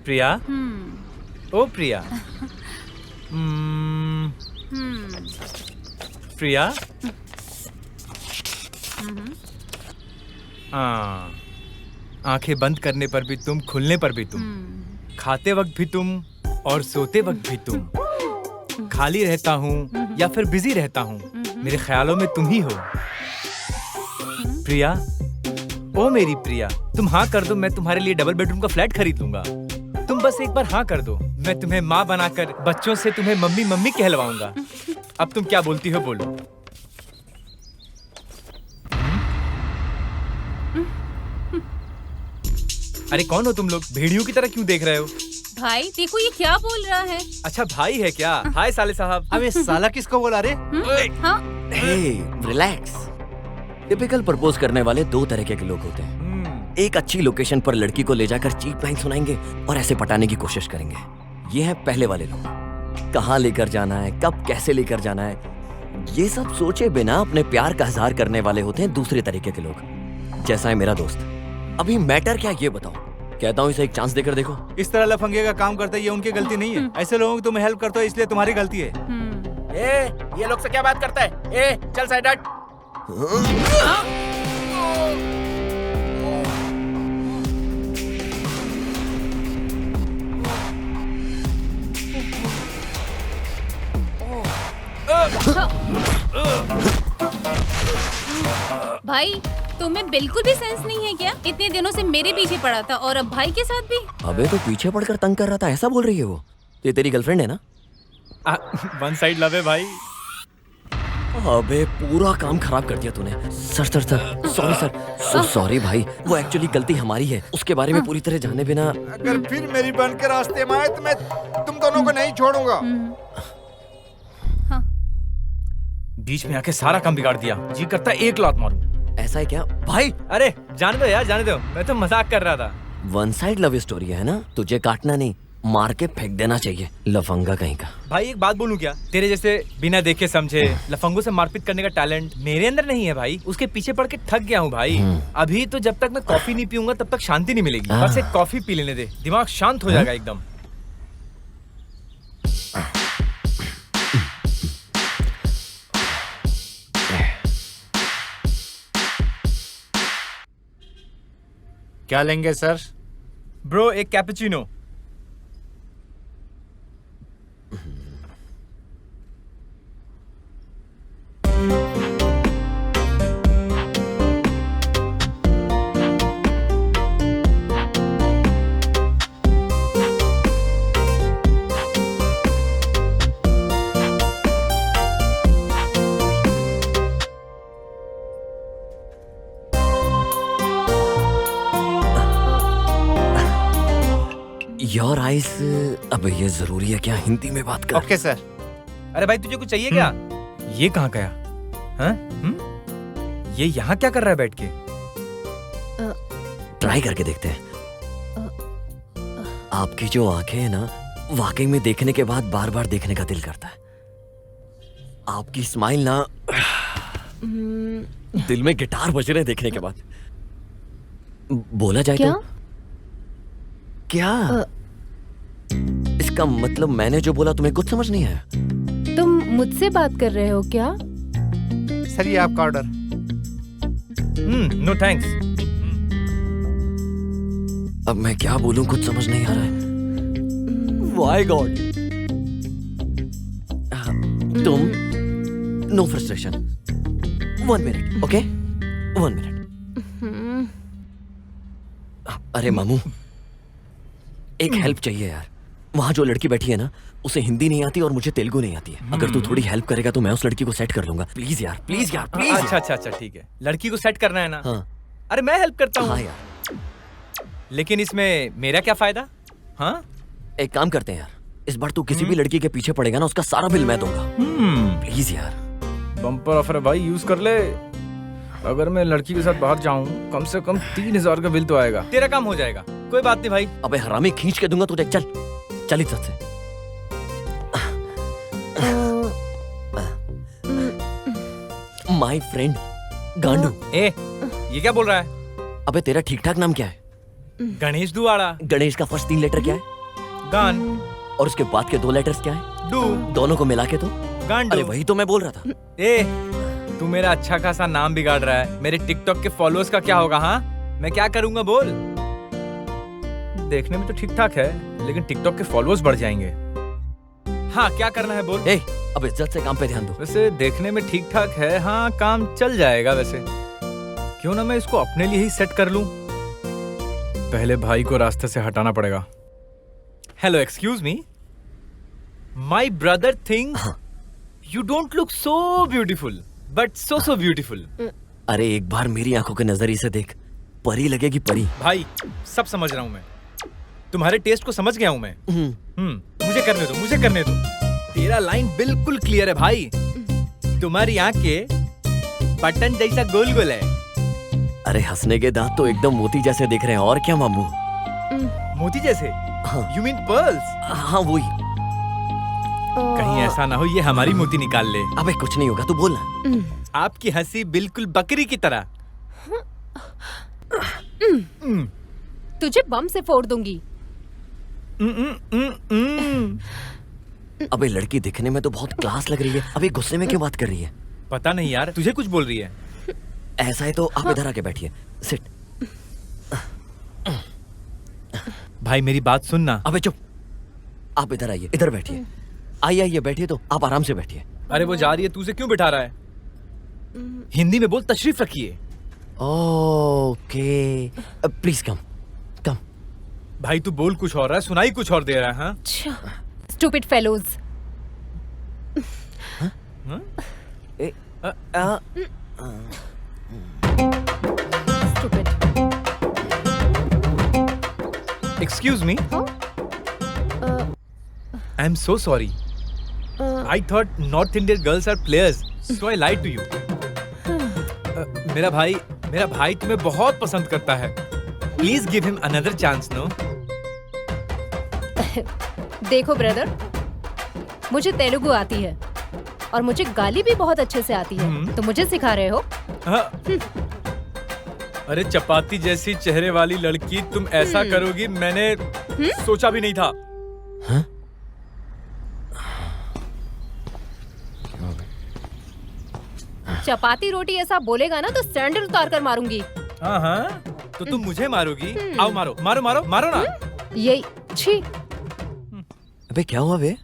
प्रिया। ओ प्रिया। प्रिया। आंखें बंद करने पर भी तुम, खुलने पर भी तुम, खाते वक्त भी तुम और सोते वक्त भी तुम, खाली रहता हूँ या फिर बिजी रहता हूँ, मेरे ख्यालों में तुम ही हो। प्रिया, ओ मेरी प्रिया, तुम हाँ कर दो, मैं तुम्हारे लिए डबल बेडरूम का फ्लैट खरीद लूंगा। तुम बस एक बार हाँ कर दो, मैं तुम्हें माँ बनाकर बच्चों से तुम्हें मम्मी मम्मी कहलवाऊंगा। अब तुम क्या बोलती हो, बोलो। अरे कौन हो तुम लोग? भेड़ियों की तरह क्यों देख रहे हो? भाई देखो ये क्या बोल रहा है। अच्छा भाई है क्या? हाय साले साहब। अबे साला किसको बोला रे? हाँ हे रिलैक्स। टिपिकल प्रपोज करने वाले दो तरह के लोग होते हैं। एक अच्छी लोकेशन पर लड़की को ले जाकर चीप लाइन सुनाएंगे और ऐसे पटाने की कोशिश करेंगे। ये है पहले वाले लोग। कहाँ लेकर जाना है, कब कैसे लेकर जाना है, ये सब सोचे बिना अपने प्यार का इजहार करने वाले होते हैं दूसरे तरीके के लोग, जैसा है मेरा दोस्त। अभी मैटर क्या ये बताओ। कहता हूँ इसे एक चांस देकर देखो। इस तरह लफंगे का काम करते ये उनकी गलती नहीं है। ऐसे लोगों की तुम हेल्प करते हो इसलिए तुम्हारी गलती है। ये लोग से क्या बात करता है? चल साइड हट। भाई तुम्हें बिल्कुल भी सेंस नहीं है क्या? इतने दिनों से मेरे पीछे पड़ा था और अब भाई के साथ भी। अबे तो पीछे पड़कर तंग कर रहा था, ऐसा बोल रही है वो? ये तेरी गर्लफ्रेंड है ना? वन साइड लव है भाई। अबे पूरा काम खराब कर दिया तूने। सर सॉरी सर, सॉरी भाई। वो एक्चुअली गलती हमारी है। उसके बारे में पूरी तरह जाने बिना अगर फिर मेरी बहन के रास्ते में आए तो मैं तुम दोनों को नहीं छोड़ूंगा। बीच में आके सारा काम बिगाड़ दिया। जी करता एक लात मारूं। ऐसा है क्या भाई? अरे जाने दो यार, जाने दो, मैं तो मजाक कर रहा था। वन साइड लव स्टोरी है ना, तुझे काटना नहीं, मार के फेंक देना चाहिए, लफंगा कहीं का। भाई एक बात बोलूं क्या? तेरे जैसे बिना देखे समझे लफंगों से मारपीट करने का टैलेंट मेरे अंदर नहीं है भाई। उसके पीछे पड़ के थक गया हूँ भाई। अभी तो जब तक मैं कॉफी नहीं पीऊंगा तब तक शांति नहीं मिलेगी। बस एक कॉफी पी लेने दे, दिमाग शांत हो जाएगा एकदम। क्या लेंगे सर? ब्रो एक कैपुचिनो। Your eyes. अब ये जरूरी है क्या हिंदी में बात कर? Okay sir. अरे भाई तुझे कुछ चाहिए क्या? ये कहाँ गया? हाँ? ये यहाँ क्या कर रहा है बैठ के? ट्राई करके देखते हैं। आपकी जो आंखें हैं ना, वाकई में देखने के बाद बार बार देखने का दिल करता है। आपकी स्माइल ना, दिल में गिटार बज रहे देखने के बाद। बोला जाए क्या? तो क्या? इसका मतलब मैंने जो बोला तुम्हें कुछ समझ नहीं आया? तुम मुझसे बात कर रहे हो क्या? सर ये आपका ऑर्डर। No thanks. अब मैं क्या बोलूं, कुछ समझ नहीं आ रहा है। Why God? तुम no frustration. 1 minute, okay? 1 minute. अरे मामू, एक हेल्प चाहिए यार। वहाँ जो लड़की बैठी है ना, उसे हिंदी नहीं आती और मुझे तेलुगु नहीं आती है। अगर तू थोड़ी हेल्प करेगा तो मैं उस लड़की को सेट कर लूंगा। प्लीज यार, प्लीज यार, प्लीज। अच्छा ठीक है। लड़की को सेट करना है ना? हाँ। अरे मैं हेल्प करता हूँ। हाँ यार। लेकिन इसमें मेरा क्या फायदा? हाँ? एक काम करते हैं यार, इस बार तू किसी भी लड़की के पीछे पड़ेगा ना, उसका सारा बिल मैं दूंगा। प्लीज यार। बम्पर ऑफर है भाई, यूज कर ले। अगर मैं लड़की के साथ बाहर जाऊं कम से कम 3000 का बिल तो आएगा। तेरा काम हो जाएगा। कोई बात नहीं भाई। अबे हरामी, खींच के दूंगा तुझे। चल इज्जत से। माय फ्रेंड गांडू। ये क्या बोल रहा है? अबे तेरा ठीक ठाक नाम क्या है? गणेश दुआड़ा। गणेश का फर्स्ट 3 लेटर क्या है? गान। और उसके बाद के 2 लेटर्स क्या है? डू। दोनों को मिला के तो? गांडू। अरे वही तो मैं बोल रहा था। ए, तू मेरा अच्छा खासा नाम बिगाड़ रहा है। मेरे टिकटॉक के फॉलोअर्स का क्या होगा? हाँ, मैं क्या करूंगा बोल? देखने में तो ठीक ठाक है, लेकिन टिकटॉक के फॉलोअर्स बढ़ जाएंगे। हाँ, क्या करना है बोल? ए, अब इज्जत से काम पे ध्यान दो। वैसे देखने में ठीक ठाक है, हाँ काम चल जाएगा। वैसे क्यों ना मैं इसको अपने लिए ही सेट कर लूं? पहले भाई को रास्ते से हटाना पड़ेगा। Hello, excuse me, my brother think you don't look so beautiful, but so beautiful. अरे एक बार मेरी आंखों के नजरिए से देख, परी लगेगी परी। भाई सब समझ रहा हूँ मैं, तुम्हारे टेस्ट को समझ गया हूँ मैं। मुझे करने दो, मुझे करने दो। तेरा लाइन बिल्कुल क्लियर है भाई। तुम्हारी आंखें बटन जैसा गोल गोल है। अरे हंसने के दांत तो एकदम मोती जैसे दिख रहे हैं। और क्या मामू? मोती जैसे? हाँ। You mean pearls? हाँ वही। कहीं ऐसा ना हो ये हमारी मोती निकाल ले। अबे कुछ नहीं होगा, तू बोल ना। आपकी हंसी बिल्कुल बकरी की तरह। तुझे बम से फोड़ दूंगी। अबे लड़की दिखने में तो बहुत क्लास लग रही है, अबे गुस्से में क्यों बात कर रही है? पता नहीं यार, तुझे कुछ बोल रही है। ऐसा है तो आप इधर आके बैठिए, सिट। भाई मेरी बात सुनना। अबे चुप, आप इधर आइए, इधर बैठिए। आइए आइए बैठिए, तो आप आराम से बैठिए। अरे वो जा रही है, तू उसे क्यों बिठा रहा है? हिंदी में बोल, तशरीफ रखिए। ओके, प्लीज कम कम। भाई तू बोल कुछ और रहा है, सुनाई कुछ और दे रहा है। हाँ? Stupid fellows. Stupid. Excuse me? I'm so sorry. I thought North Indian girls are players, so I lied to you. मेरा भाई तुम्हें बहुत पसंद करता है। Please give him another chance, no? देखो ब्रदर, मुझे तेलुगु आती है और मुझे गाली भी बहुत अच्छे से आती है, तो मुझे सिखा रहे हो? हाँ। अरे चपाती जैसी चेहरे वाली लड़की, तुम ऐसा करोगी मैंने सोचा भी नहीं था। हाँ? चपाती रोटी ऐसा बोलेगा ना तो सैंडल उतार कर मारूंगी। हाँ हाँ, तो तुम मुझे मारोगी? आओ मारो मारो मारो मारो ना। यही छी। अबे क्या हुआ बे?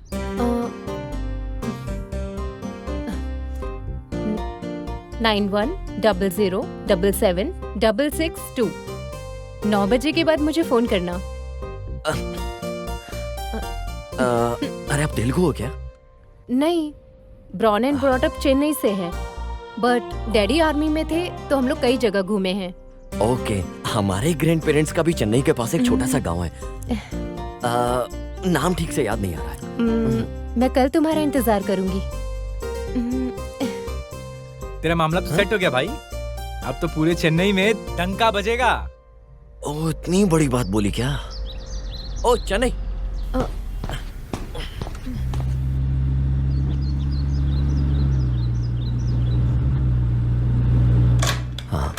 9100777662। 9 बजे के बाद मुझे फोन करना। अरे आप तेलुगु हो क्या? नहीं, born and brought up Chennai से है, बट डैडी आर्मी में थे तो हम लोग कई जगह घूमे हैं। ओके, हमारे ग्रैंड पेरेंट्स का भी चेन्नई के पास एक छोटा सा गांव है। नाम ठीक से याद नहीं आ रहा है। मैं कल तुम्हारा इंतजार करूंगी। तेरा मामला तो सेट हो गया भाई, अब तो पूरे चेन्नई में डंका बजेगा। ओ इतनी बड़ी बात बोली क्या? ओ चेन्नई। हाँ।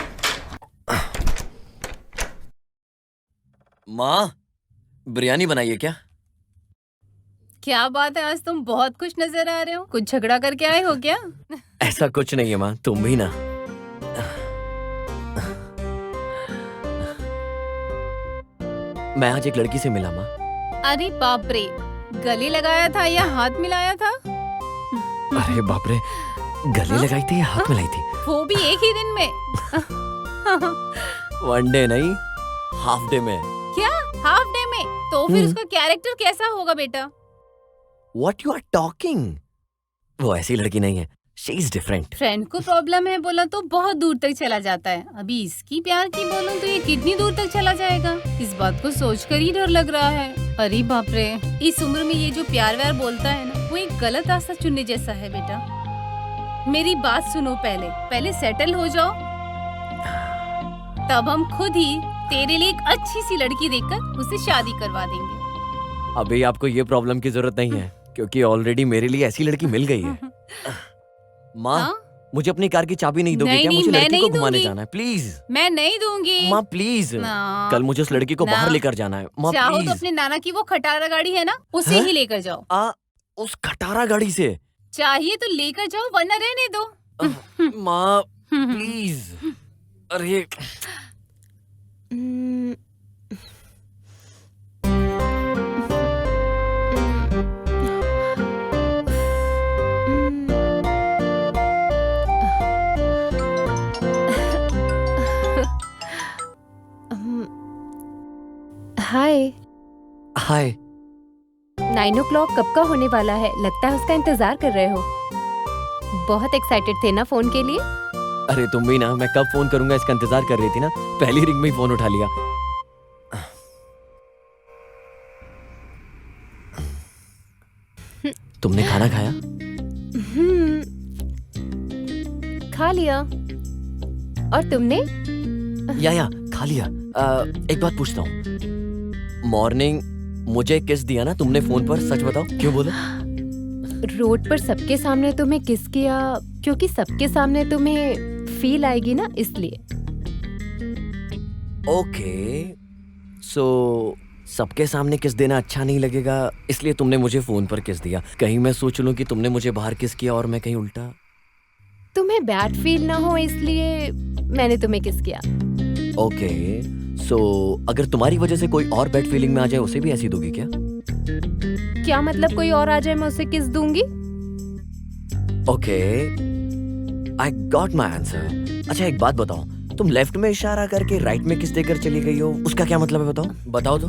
माँ, बिरयानी बनाइए क्या? क्या बात है, आज तुम बहुत खुश नजर आ रहे हो। कुछ झगड़ा करके आए हो क्या? ऐसा कुछ नहीं है माँ, तुम भी ना। मैं आज एक लड़की से मिला माँ। अरे बाप रे, गले लगाया था या हाथ मिलाया था? अरे बाप रे, गले लगाई थी या हाथ मिलाई थी? वो भी एक ही दिन में? वन डे नहीं, हाफ डे में। क्या हाफ डे में? तो फिर उसका कैरेक्टर कैसा होगा बेटा? What you are talking? वो ऐसी लड़की नहीं है, she is different. फ्रेंड को प्रॉब्लम है बोला तो बहुत दूर तक चला जाता है, अभी इसकी प्यार की बोलूं तो ये कितनी दूर तक चला जाएगा? इस बात को सोचकर ही डर लग रहा है। अरे बाप रे, इस उम्र में ये जो प्यार व्यार बोलता है ना, वो एक गलत रास्ता चुनने जैसा है बेटा। मेरी बात सुनो, पहले सेटल हो जाओ, तब हम खुद ही तेरे लिए एक अच्छी सी लड़की देखकर उसे शादी करवा देंगे। अभी आपको ये प्रॉब्लम की जरूरत नहीं है, क्योंकि ऑलरेडी मेरे लिए ऐसी लड़की मिल गई है। माँ, हाँ? मुझे अपनी कार की चाबी नहीं दोगे नहीं, क्या? नहीं, मुझे मैं लड़की को नहीं घुमाने दूंगी। जाना है, प्लीज मैं नहीं दूंगी। माँ प्लीज। ना। कल मुझे उस लड़की को ना। बाहर लेकर जाना है माँ चाहो तो प्लीज। अपने नाना की वो खटारा गाड़ी है ना, उसे हाँ? ही लेकर जाओ। उस खटारा गाड़ी से चाहिए तो लेकर जाओ, वरना रहने दो। माँ प्लीज। अरे हाय। हाय। 9 o'clock कब का होने वाला है? लगता है उसका इंतजार कर रहे हो। बहुत एक्साइटेड थे ना फोन के लिए? अरे तुम भी ना, मैं कब फोन करूंगा इसका इंतजार कर रही थी ना, पहली रिंग में ही फोन उठा लिया। तुमने खाना खाया? खा लिया। और तुमने? या खा लिया। एक बात पूछता हूँ, मॉर्निंग मुझे किस दिया ना तुमने फोन पर, सच बताओ क्यों बोलो? रोड पर सबके सामने तुम्हें किस किया? क्योंकि सबके सामने तुम्हें फील आएगी ना, इसलिए। ओके, सो सबके सामने किस देना अच्छा नहीं लगेगा, इसलिए तुमने मुझे फोन पर किस दिया। कहीं मैं सोच लूं कि तुमने मुझे बाहर किस किया और मैं कहीं उल्टा। तुम्हें बैड फील ना हो इसलिए मैंने तुम्हें किस किया। ओके, सो अगर तुम्हारी वजह से कोई और बैड फीलिंग में आ जाए, उसे भी ऐसी दोगी क्या? क्या मतलब कोई और आ जाए मैं उसे किस दूंगी? Okay, I got my answer. अच्छा एक बात बताओ, तुम लेफ्ट में इशारा करके राइट में किस देकर चली गई हो, उसका क्या मतलब है? बताओ तो।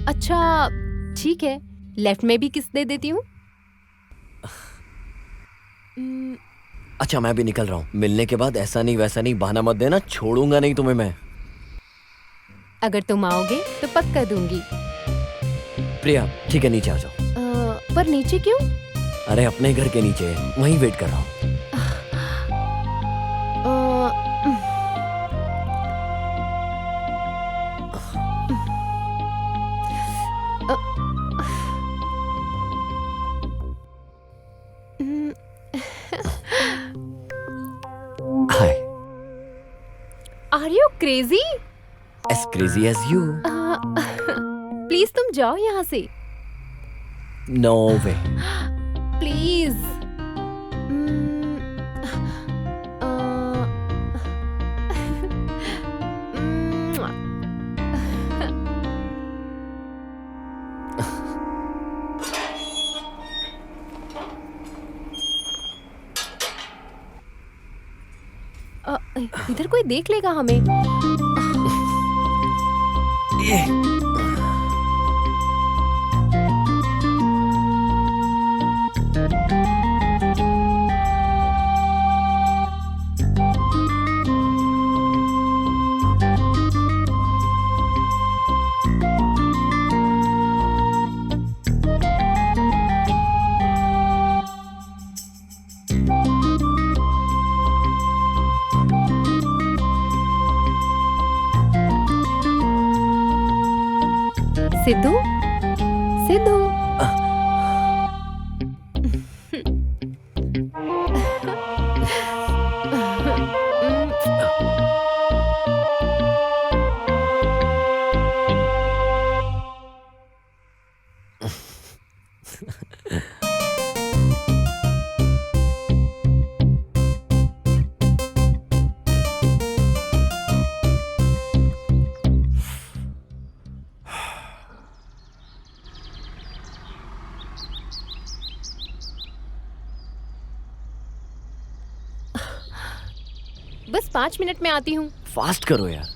अच्छा ठीक है, लेफ्ट में भी किस दे देती हूँ। अच्छा मैं भी निकल रहा हूँ, मिलने के बाद ऐसा नहीं वैसा नहीं बहाना मत देना, छोड़ूंगा नहीं तुम्हें मैं। अगर तुम आओगे तो पक्का दूंगी। प्रिया ठीक है, नीचे आ जाओ। पर नीचे क्यों? अरे अपने घर के नीचे, वहीं वेट कर रहा हूँ। Hi. Are you crazy? As crazy as you. Please तुम जाओ यहाँ से। No way. प्लीज। इधर कोई देख लेगा हमें। सिद्धू, सिद्धू। बस 5 मिनट में आती हूँ। फास्ट करो यार।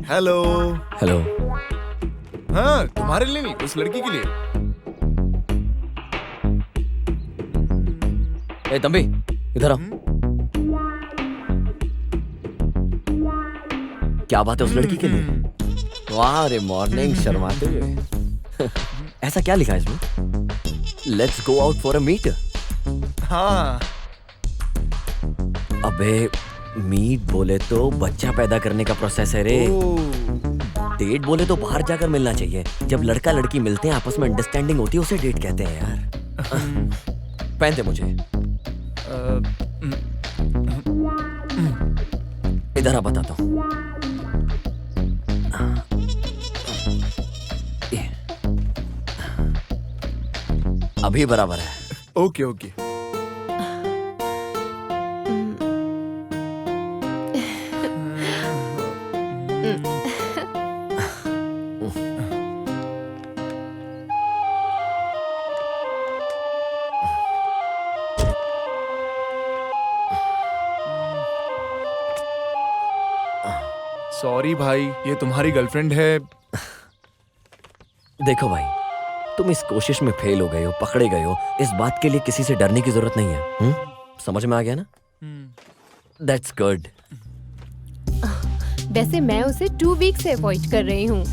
हेलो। हेलो। हाँ तुम्हारे लिए नहीं, उस लड़की के लिए। ए तंबी इधर आओ। क्या बात है उस लड़की के लिए? वाह रे मॉर्निंग, शर्माते हुए। ऐसा क्या लिखा है इसमें? Let's go out for a meet. हाँ अबे मीट बोले तो बच्चा पैदा करने का प्रोसेस है रे। डेट बोले तो बाहर जाकर मिलना चाहिए। जब लड़का लड़की मिलते हैं आपस में अंडरस्टैंडिंग होती है उसे डेट कहते हैं यार। पहनते मुझे इधर आ बताता हूँ। अभी बराबर है। Okay okay. सॉरी भाई, ये तुम्हारी गर्लफ्रेंड है। देखो भाई, तुम इस कोशिश में फेल हो गए हो, पकड़े गए हो, इस बात के लिए किसी से डरने की जरूरत नहीं है। समझ में आ गया ना? That's good. वैसे मैं उसे 2 वीक से अवॉइड कर रही हूँ।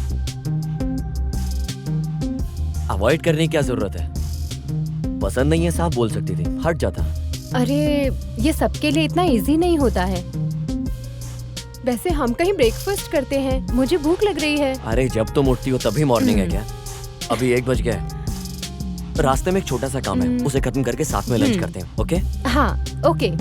अवॉइड करने की क्या जरूरत है? पसंद नहीं है साफ बोल सकती थी, हट जाता। अरे ये सबके लिए इतना इजी नहीं होता है। वैसे हम कहीं ब्रेकफास्ट करते हैं, मुझे भूख लग रही है। अरे जब तुम उठती हो तभी मॉर्निंग है क्या? अभी 1 बज गया है। रास्ते में एक छोटा सा काम है, उसे खत्म करके साथ में लंच करते हैं। ओके? हाँ ओके।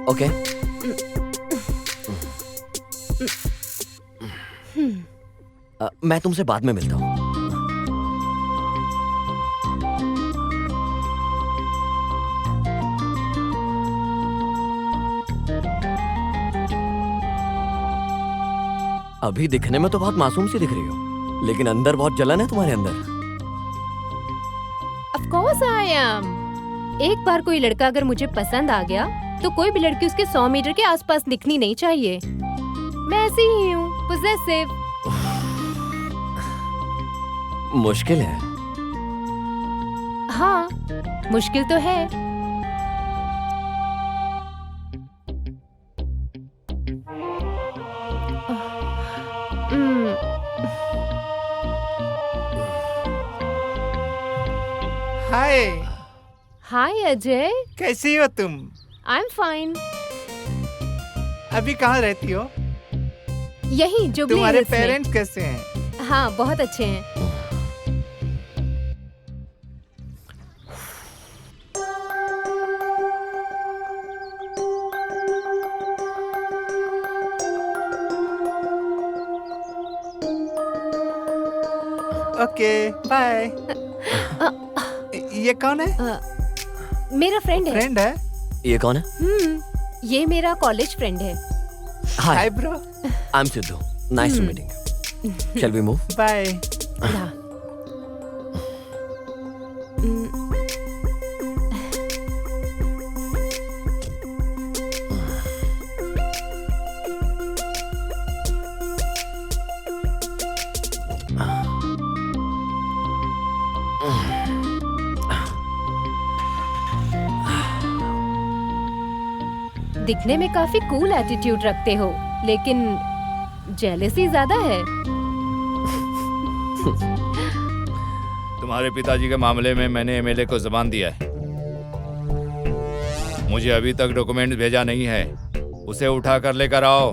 ओके। मैं तुमसे बाद में मिलता हूँ। अभी दिखने में तो बहुत मासूम सी दिख रही हो, लेकिन अंदर बहुत जलन है तुम्हारे अंदर। Of course I am। एक बार कोई लड़का अगर मुझे पसंद आ गया तो कोई भी लड़की उसके 100 मीटर के आसपास दिखनी नहीं चाहिए। मैं ऐसी ही हूँ, पोजेसिव। मुश्किल है। हाँ मुश्किल तो है। हाय। हाय अजय, कैसी हो तुम? I am fine. अभी कहाँ रहती हो? यही जुबली तुम्हारे हिल्स में। पेरेंट्स कैसे हैं? हाँ बहुत अच्छे हैं। Okay bye. ये कौन है? मेरा फ्रेंड है। फ्रेंड है? ये कौन है? ये मेरा कॉलेज फ्रेंड है। Hi bro. I am Sidhu. Nice to meeting. Shall we move? Bye. हाँ। दिखने में काफी कूल एटीट्यूड रखते हो, लेकिन जेलसी ज्यादा है। तुम्हारे पिताजी के मामले में मैंने एमएलए को जबान दिया है। मुझे अभी तक डॉक्यूमेंट भेजा नहीं है। उसे उठा कर लेकर आओ।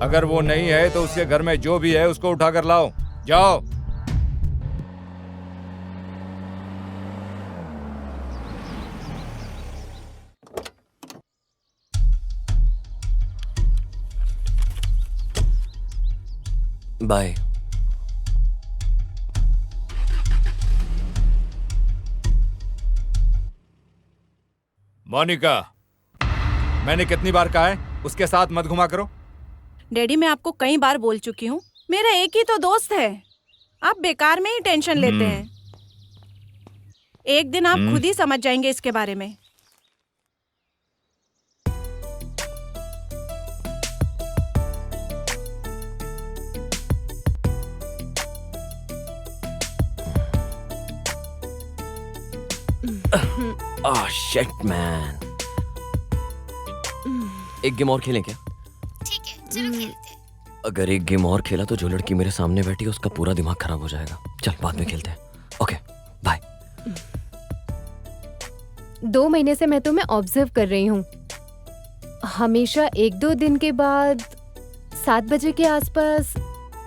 अगर वो नहीं है तो उसके घर में जो भी है उसको उठा कर लाओ। जाओ। बाय। मोनिका, मैंने कितनी बार कहा है उसके साथ मत घुमा करो। डैडी मैं आपको कई बार बोल चुकी हूँ, मेरा एक ही तो दोस्त है, आप बेकार में ही टेंशन लेते हैं। एक दिन आप खुद ही समझ जाएंगे इसके बारे में। Shit man. एक गेम और खेलें क्या? ठीक है, चलो खेलते हैं। अगर एक गेम और खेला तो जो लड़की मेरे सामने बैठी है उसका पूरा दिमाग खराब हो जाएगा। चल बाद में खेलते हैं। Okay bye. 2 महीने से मैं तुम्हें ऑब्जर्व कर रही हूँ। हमेशा 1-2 दिन के बाद 7 बजे के आसपास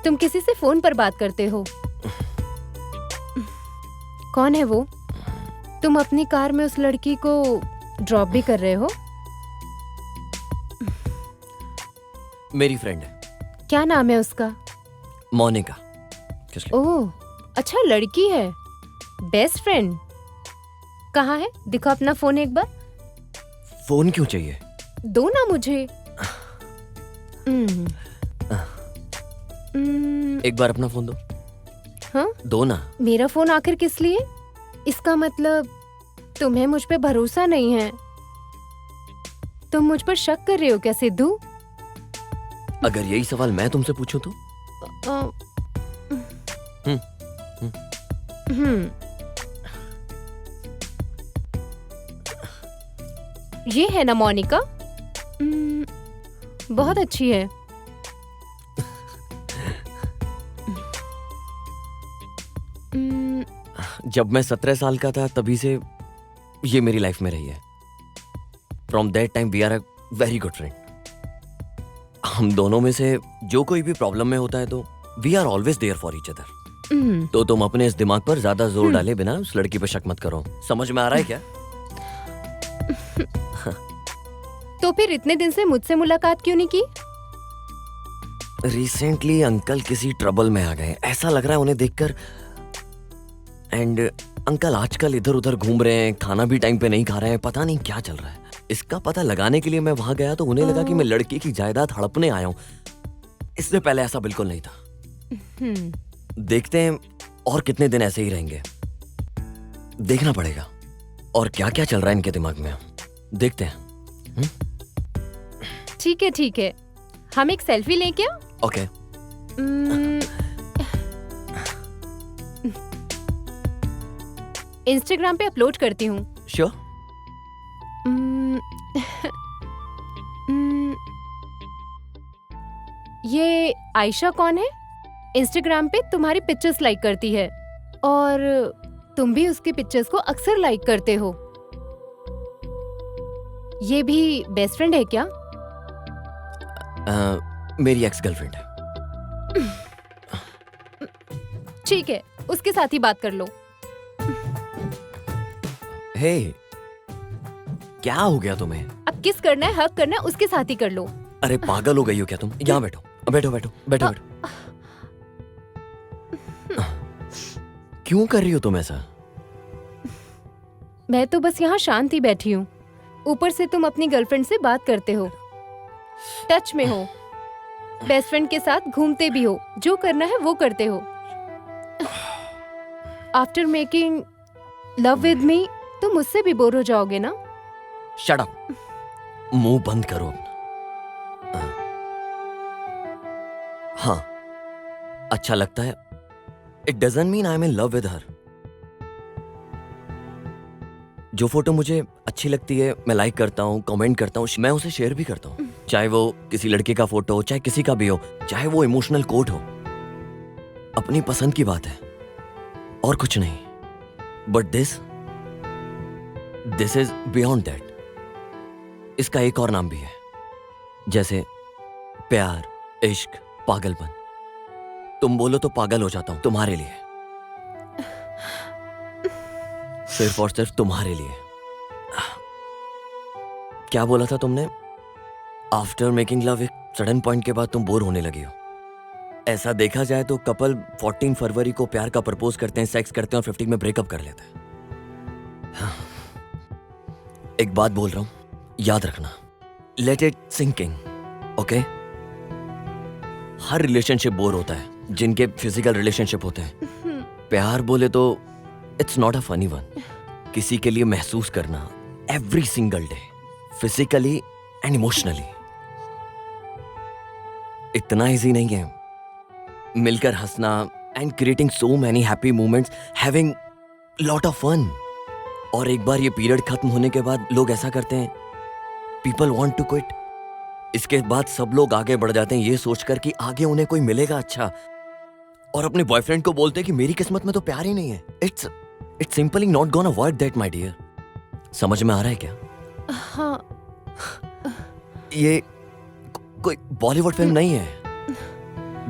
तुम किसी से फोन पर बात करते हो। कौन है वो? तुम अपनी कार में उस लड़की को ड्रॉप भी कर रहे हो? मेरी फ्रेंड है। क्या नाम है उसका? मोनिका। किस लिए? ओह, अच्छा लड़की है। Best friend. कहाँ है? दिखो अपना फोन एक बार। फोन क्यों चाहिए? दो ना मुझे। एक बार अपना फोन दो। हाँ? दो ना। मेरा फोन आखिर किस लिए? इसका मतलब तुम्हें मुझ पे भरोसा नहीं है। तुम मुझ पर शक कर रहे हो क्या सिद्धू? अगर यही सवाल मैं तुमसे पूछूं तो? ये है ना मोनिका? बहुत अच्छी है। जब मैं 17 साल का था तभी से ये मेरी लाइफ में रही है। From that time we are a very good friend. हम दोनों में से जो कोई भी प्रॉब्लम में होता है तो we are always there for each other. तो तुम अपने इस दिमाग पर ज्यादा जोर डाले बिना उस लड़की पर शक मत करो। समझ में आ रहा है क्या? तो फिर इतने दिन से मुझसे मुलाकात क्यों नहीं की? रिसेंटली अंकल किसी ट्रबल में आ गए, ऐसा लग रहा है उन्हें देखकर। एंड अंकल आजकल इधर उधर घूम रहे हैं, खाना भी टाइम पे नहीं खा रहे हैं, पता नहीं क्या चल रहा है। इसका पता लगाने के लिए मैं वहां गया तो उन्हें लगा कि मैं लड़की की जायदाद हड़पने आया हूँ। इससे पहले ऐसा बिल्कुल नहीं था। देखते हैं और कितने दिन ऐसे ही रहेंगे, देखना पड़ेगा और क्या क्या चल रहा है इनके दिमाग में, देखते हैं। ठीक है, हम एक सेल्फी लें क्या? ओके। इंस्टाग्राम पे अपलोड करती हूँ। श्योर। ये आयशा कौन है? इंस्टाग्राम पे तुम्हारी पिक्चर्स लाइक करती है और तुम भी उसके पिक्चर्स को अक्सर लाइक करते हो। ये भी बेस्ट फ्रेंड है क्या? मेरी एक्स गर्लफ्रेंड है। ठीक है, उसके साथ ही बात कर लो। हे, क्या हो गया तुम्हें? अब किस करना है, हक करना है, उसके साथ ही कर लो। अरे पागल हो गई हो क्या तुम? यहाँ बैठो बैठो बैठो बैठो बैठो। क्यों कर रही हो तुम ऐसा? मैं तो बस यहाँ शांत ही बैठी हूँ। ऊपर से तुम अपनी गर्लफ्रेंड से बात करते हो, टच में हो, बेस्ट फ्रेंड के साथ घूमते भी हो, जो करना है वो करते हो। After making love with me तुम मुझसे भी बोर हो जाओगे ना? शट अप, मुंह बंद करो। हाँ, अच्छा लगता है। It doesn't mean I am in love with her. जो फोटो मुझे अच्छी लगती है मैं लाइक करता हूँ, कमेंट करता हूँ, मैं उसे शेयर भी करता हूँ। चाहे वो किसी लड़के का फोटो हो, चाहे किसी का भी हो, चाहे वो इमोशनल कोट हो, अपनी पसंद की बात है और कुछ नहीं। But this is beyond that. इसका एक और नाम भी है, जैसे प्यार, इश्क, पागलपन। तुम बोलो तो पागल हो जाता हूं तुम्हारे लिए, सिर्फ और सिर्फ तुम्हारे लिए। क्या बोला था तुमने? आफ्टर मेकिंग लव एक सडन पॉइंट के बाद तुम बोर होने लगी हो। ऐसा देखा जाए तो कपल 14 फरवरी को प्यार का प्रपोज करते हैं, सेक्स करते हैं और 15 में ब्रेकअप कर लेते हैं। एक बात बोल रहा हूं, याद रखना, लेट इट सिंकिंग, ओके? हर रिलेशनशिप बोर होता है जिनके फिजिकल रिलेशनशिप होते हैं। प्यार बोले तो it's not a funny one. किसी के लिए महसूस करना every single day, physically and emotionally, इतना इजी नहीं है। मिलकर हंसना and creating so many happy moments, having lot of fun. और एक बार ये पीरियड खत्म होने के बाद लोग ऐसा करते हैं, पीपल वांट टू क्विट। इसके बाद सब लोग आगे बढ़ जाते हैं ये सोचकर कि आगे उन्हें कोई मिलेगा अच्छा, और अपने बॉयफ्रेंड को बोलते हैं कि मेरी किस्मत में तो प्यार ही नहीं है। It's simply not gonna work that my dear. समझ में आ रहा है क्या? हाँ। ये कोई बॉलीवुड फिल्म नहीं है।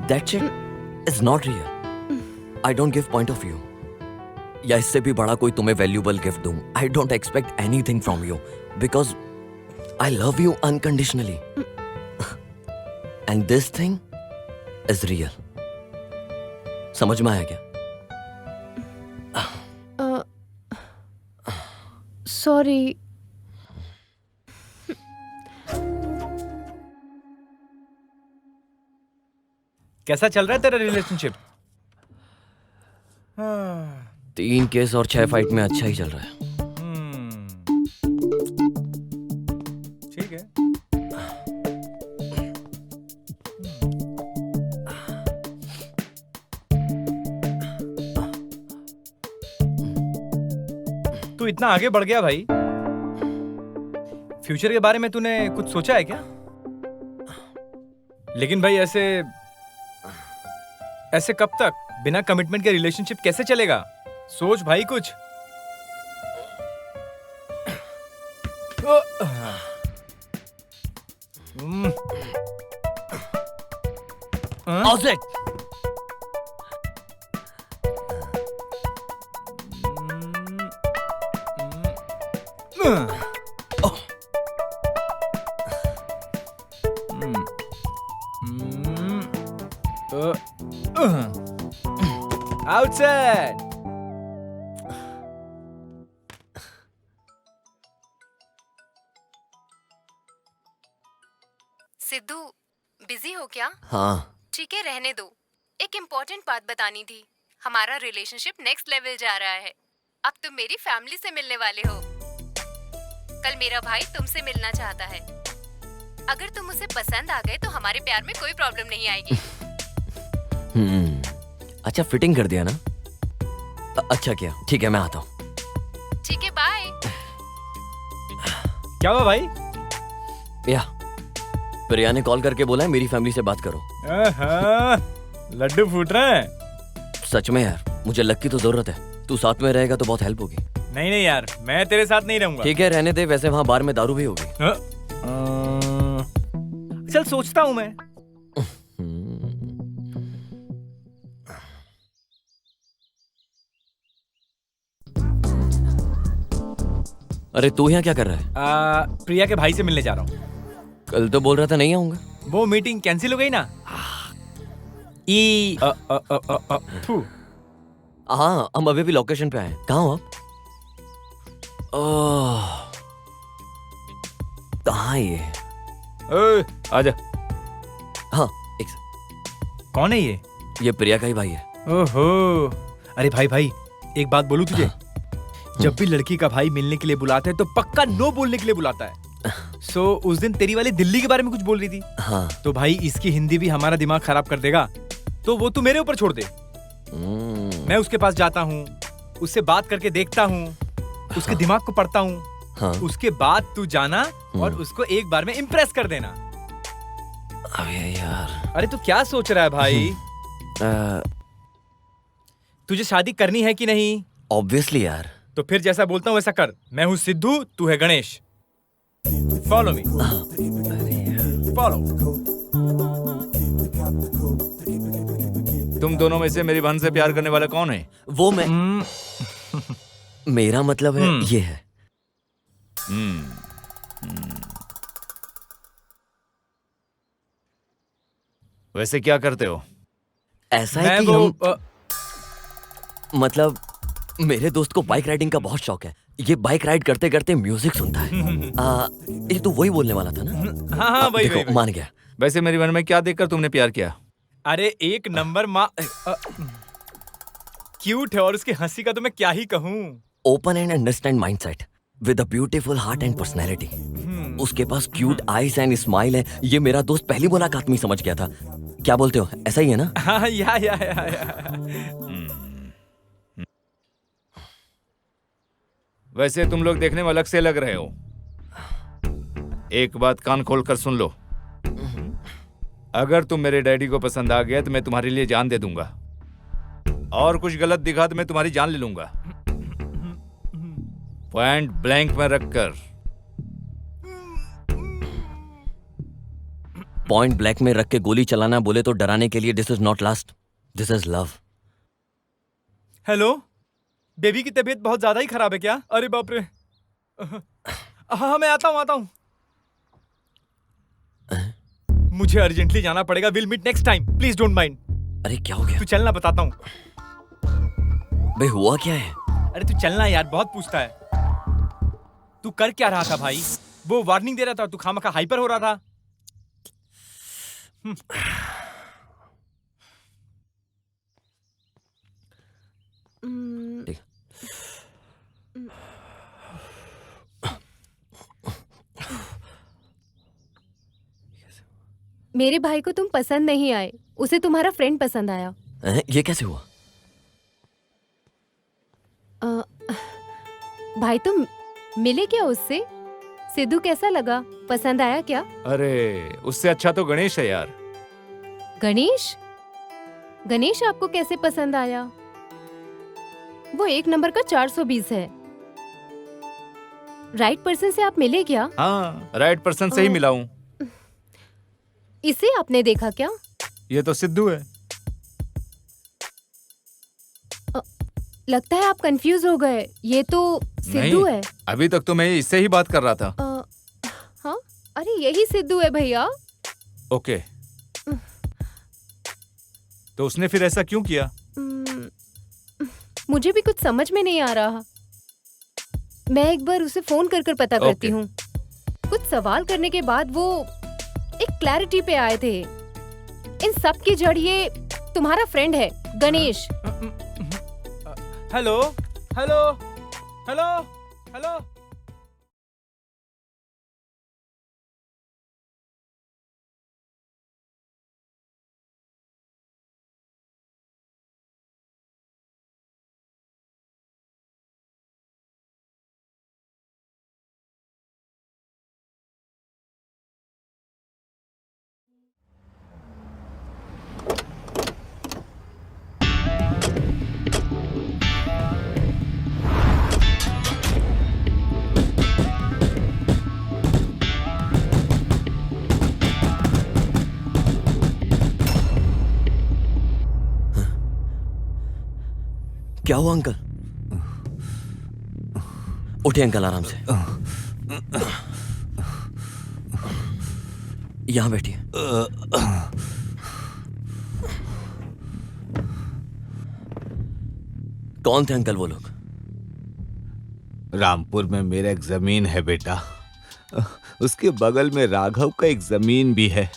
That shit is not real. I don't give point of view, या इससे भी बड़ा कोई तुम्हें वैल्यूबल गिफ्ट दूं। I don't expect anything from you because I love you unconditionally, and this thing is real. समझ में आया क्या? सॉरी। कैसा चल रहा है तेरा रिलेशनशिप? 3 केस और 6 फाइट में अच्छा ही चल रहा है। ठीक है। तू इतना आगे बढ़ गया भाई, फ्यूचर के बारे में तूने कुछ सोचा है क्या? लेकिन भाई ऐसे कब तक? बिना कमिटमेंट के रिलेशनशिप कैसे चलेगा? सोच भाई कुछ। ऑज़ेट! Outside. सिद्धू, बिजी हो क्या? हाँ। ठीक है, रहने दो। एक इम्पोर्टेंट बात बतानी थी। हमारा रिलेशनशिप नेक्स्ट लेवल जा रहा है। अब तुम मेरी फैमिली से मिलने वाले हो। कल मेरा भाई तुमसे मिलना चाहता है। अगर तुम उसे पसंद आ गए तो हमारे प्यार में कोई प्रॉब्लम नहीं आएगी। अच्छा, फिटिंग कर दिया ना? अच्छा किया। ठीक है, मैं आता हूँ। ठीक है, बाय। क्या हुआ भाई? या प्रिया ने कॉल करके बोला है मेरी फैमिली से बात करो। लड्डू फूट रहे हैं। सच में यार, मुझे लक की तो जरूरत है। तू साथ में रहेगा तो बहुत हेल्प होगी। नहीं नहीं यार, मैं तेरे साथ नहीं रहूंगा। ठीक है, रहने दे। वैसे वहाँ बार में दारू भी होगी। चल, सोचता हूँ मैं। अरे तू यहाँ क्या कर रहा है? प्रिया के भाई से मिलने जा रहा हूँ। कल तो बोल रहा था नहीं आऊंगा। वो मीटिंग कैंसिल हो गई ना। हाँ, हम अभी भी लोकेशन पे आए। कहाँ हो आप? कहाँ ये? आजा। हाँ, कौन है ये? ये प्रिया का ही भाई है। ओहो, अरे भाई एक बात बोलूं तुझे? जब भी लड़की का भाई मिलने के लिए बुलाता है तो पक्का नो बोलने के लिए बुलाता है। उस दिन तेरी वाली दिल्ली के बारे में कुछ बोल रही थी। हाँ। तो भाई इसकी हिंदी भी हमारा दिमाग खराब कर देगा, तो वो तू मेरे ऊपर छोड़ दे। मैं उसके पास जाता हूँ, उससे बात करके देखता हूँ, उसके दिमाग को पढ़ता हूँ। हाँ। उसके बाद तू जाना और उसको एक बार में इम्प्रेस कर देना। अबे यार। अरे तू क्या सोच रहा है भाई? तुझे शादी करनी है कि नहीं? ऑब्वियसली यार। तो फिर जैसा बोलता हूँ वैसा कर। मैं हूँ सिद्धू, तू है गणेश। Follow me. फॉलो। तुम दोनों में से मेरी बहन से प्यार करने वाला कौन है? वो मैं। मेरा मतलब है ये है। वैसे क्या करते हो? ऐसा है कि हम मतलब मेरे दोस्त को बाइक राइडिंग का बहुत शौक है। ये बाइक राइड करते करते म्यूजिक सुनता है। ये तो वही बोलने वाला था ना? हाँ वही, देखो, वही। मान गया। वैसे मेरी बहन में क्या देखकर तुमने प्यार किया? अरे एक नंबर माँ क्यूट है, और उसकी हंसी का तो मैं क्या ही कहूँ। Open and understand mindset with a beautiful heart and personality. उसके पास क्यूट आईज एंड स्माइल है। ये मेरा दोस्त पहली मुलाकात में ही समझ गया था। क्या बोलते हो, ऐसा ही है ना? हाँ, या। वैसे तुम लोग देखने में अलग से लग रहे हो। एक बात कान खोल कर सुन लो। अगर तुम मेरे डैडी को पसंद आ गया तो मैं तुम्हारे लिए जान दे दूंगा, और कुछ गलत दिखा तो मैं तुम्हारी जान ले लूंगा, पॉइंट ब्लैंक में रखकर। पॉइंट ब्लैक में रख के गोली चलाना बोले तो डराने के लिए this is not last, this is love. Hello, baby की तबीयत बहुत ज्यादा ही खराब है क्या? अरे बाप रे। हाँ, मैं आता हूँ। मुझे अर्जेंटली जाना पड़ेगा। Will meet next time, please don't mind. अरे क्या हो गया? तू चलना, बताता हूँ। बे हुआ क्या है? अरे तू चलना यार, बहुत पूछता है। तू कर क्या रहा था भाई? वो वार्निंग दे रहा था, तू खामखा हाइपर हो रहा था। ठीक। मेरे भाई को तुम पसंद नहीं आए, उसे तुम्हारा फ्रेंड पसंद आया। ये कैसे हुआ? भाई तुम मिले क्या उससे? सिद्धू कैसा लगा, पसंद आया क्या? अरे उससे अच्छा तो गणेश है यार। गणेश? गणेश आपको कैसे पसंद आया? वो एक नंबर का 420 है। राइट पर्सन से आप मिले क्या? हाँ, राइट पर्सन से ही मिला हूँ। इसे आपने देखा क्या? ये तो सिद्धू है। लगता है आप कंफ्यूज हो गए, ये तो सिद्धू है। अभी तक तो मैं इससे ही बात कर रहा था। हाँ, अरे यही सिद्धू है भैया। ओके, तो उसने फिर ऐसा क्यों किया? मुझे भी कुछ समझ में नहीं आ रहा। मैं एक बार उसे फोन कर पता करती हूँ। कुछ सवाल करने के बाद वो एक क्लैरिटी पे आए थे। इन सब की जड़ ये तुम्हारा फ्रेंड है Ganesh. Hello hello hello hello. क्या हुआ अंकल? उठे अंकल, आराम से यहां बैठिए। कौन थे अंकल वो लोग? रामपुर में मेरा एक जमीन है बेटा, उसके बगल में राघव का एक जमीन भी है।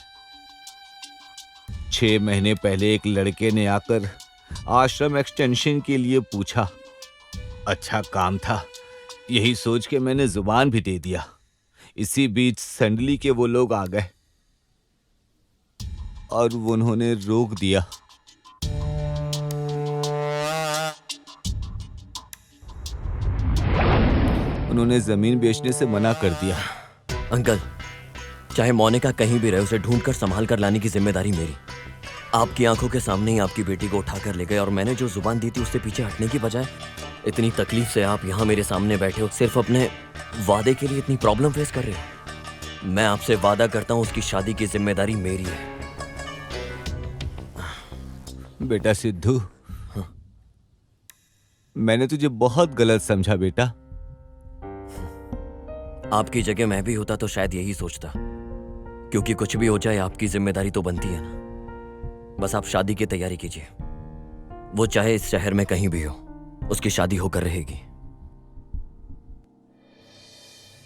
6 महीने पहले एक लड़के ने आकर आश्रम एक्सटेंशन के लिए पूछा। अच्छा काम था, यही सोच के मैंने जुबान भी दे दिया। इसी बीच संडली के वो लोग आ गए और उन्होंने रोक दिया। उन्होंने जमीन बेचने से मना कर दिया। अंकल, चाहे मोनिका कहीं भी रहे, उसे ढूंढकर संभाल कर लाने की जिम्मेदारी मेरी। आपकी आंखों के सामने ही आपकी बेटी को उठाकर ले गए, और मैंने जो जुबान दी थी उससे पीछे हटने की बजाय इतनी तकलीफ से आप यहाँ मेरे सामने बैठे हो, सिर्फ अपने वादे के लिए इतनी प्रॉब्लम फेस कर रहे हो। मैं आपसे वादा करता हूँ उसकी शादी की जिम्मेदारी मेरी है। बेटा सिद्धू, मैंने तुझे बहुत गलत समझा बेटा। आपकी जगह मैं भी होता तो शायद यही सोचता, क्योंकि कुछ भी हो जाए आपकी जिम्मेदारी तो बनती है ना। बस आप शादी की तैयारी कीजिए, वो चाहे इस शहर में कहीं भी हो, उसकी शादी होकर रहेगी।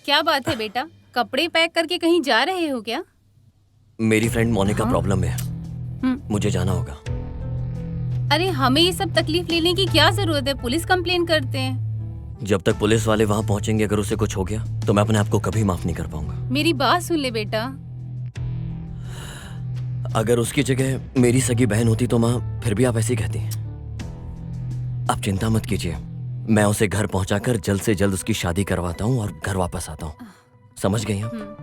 क्या बात है बेटा, कपड़े पैक करके कहीं जा रहे हो क्या? मेरी फ्रेंड मोनिका प्रॉब्लम में है, मुझे जाना होगा। अरे हमें ये सब तकलीफ लेने की क्या जरूरत है, पुलिस कंप्लेन करते हैं। जब तक पुलिस वाले वहां पहुंचेंगे, अगर उसे कुछ हो गया तो मैं अपने आप को कभी माफ नहीं कर पाऊंगा। मेरी बात सुन ले बेटा। अगर उसकी जगह मेरी सगी बहन होती तो माँ फिर भी आप ऐसे ही कहती हैं। आप चिंता मत कीजिए, मैं उसे घर पहुंचाकर जल्द से जल्द उसकी शादी करवाता हूँ और घर वापस आता हूँ। समझ गई आप?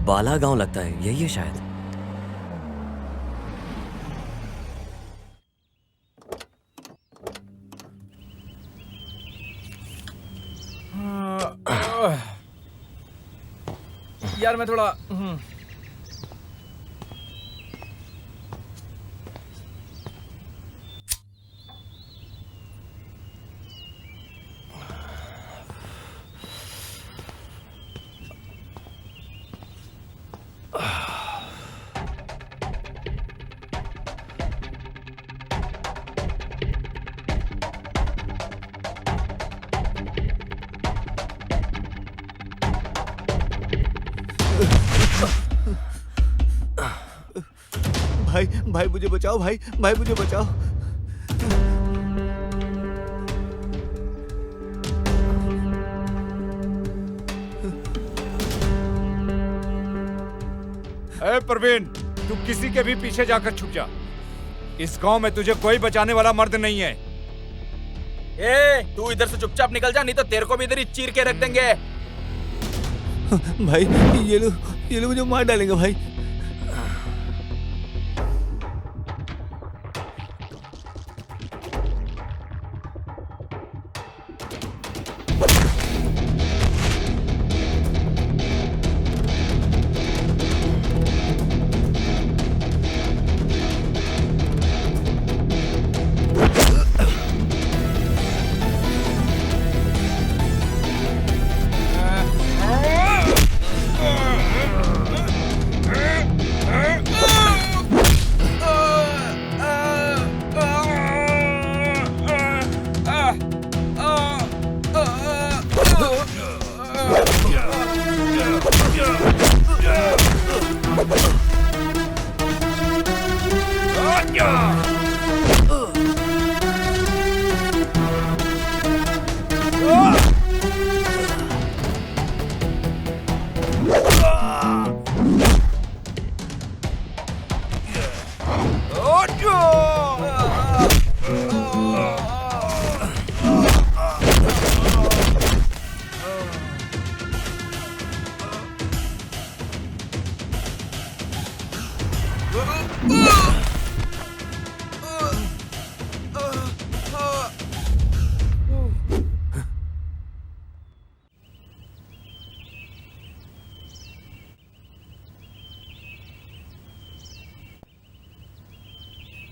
बाला गांव लगता है, यही है शायद। यार मैं थोड़ा भाई भाई मुझे बचाओ, भाई भाई मुझे बचाओ। ए प्रवीण, तू किसी के भी पीछे जाकर छुप जा। इस गांव में तुझे कोई बचाने वाला मर्द नहीं है। ए, तू इधर से चुपचाप निकल जा, नहीं तो तेरे को भी इधर ही चीर के रख देंगे। भाई ये लोग मुझे मार डालेंगे भाई।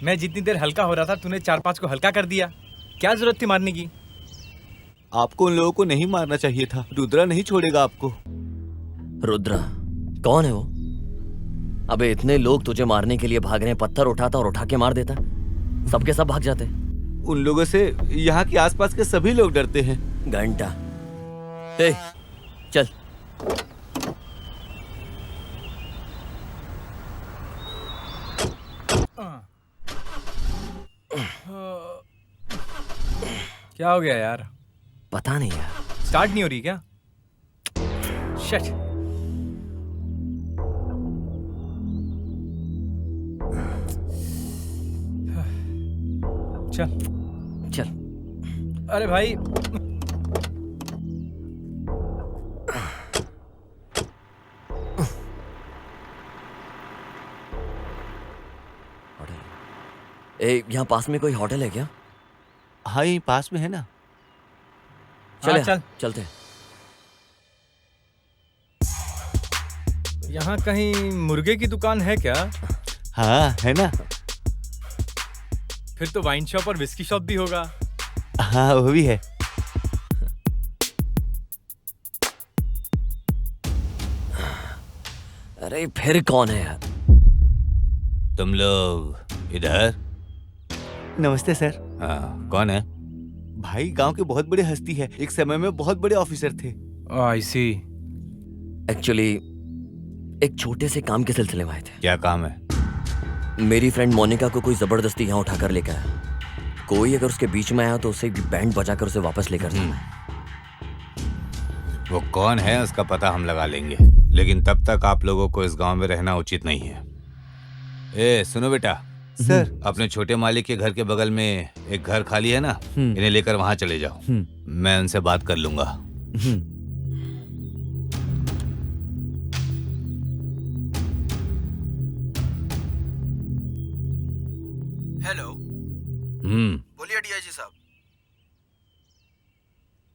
मैं जितनी देर हल्का हो रहा था, तूने 4-5 को हल्का कर दिया। क्या जरूरत थी मारने की? आपको उन लोगों को नहीं मारना चाहिए था। रुद्रा नहीं छोड़ेगा आपको। रुद्रा कौन है वो? अबे इतने लोग तुझे मारने के लिए भाग रहे हैं, पत्थर उठाता और उठा के मार देता। सबके सब भाग जाते। उन लोगों से यहाँ के आसपास के सभी लोग डरते हैं। घंटा, ए, चल। क्या हो गया यार? पता नहीं यार, स्टार्ट नहीं हो रही क्या? शिट। चल चल। अरे भाई, ए, यहाँ पास में कोई होटल है क्या? हाँ यहीं पास में है ना। चले, चल। चलते। यहाँ कहीं मुर्गे की दुकान है क्या? हाँ है ना। फिर तो वाइन शॉप और विस्की शॉप भी होगा। हाँ वो भी है। अरे फिर कौन है यार? तुम लोग इधर। नमस्ते सर। हाँ कौन है? भाई गांव के बहुत बड़े हस्ती है, एक समय में बहुत बड़े ऑफिसर थे। आई सी। एक्चुअली एक छोटे से काम के सिलसिले में आए थे। क्या काम है? मेरी फ्रेंड मोनिका को कोई जबरदस्ती यहाँ उठाकर लेकर आया। कोई अगर उसके बीच में आया तो उसे बैंड बजाकर उसे वापस लेकर जाना। वो कौन है उसका पता हम लगा लेंगे, लेकिन तब तक आप लोगों को इस गांव में रहना उचित नहीं है। ए सुनो बेटा, सर अपने छोटे मालिक के घर के बगल में एक घर खाली है ना, इन्हें लेकर वहां चले जाओ। मैं उनसे बात कर लूंगा। हेलो, बोलिए डीआईजी साहब।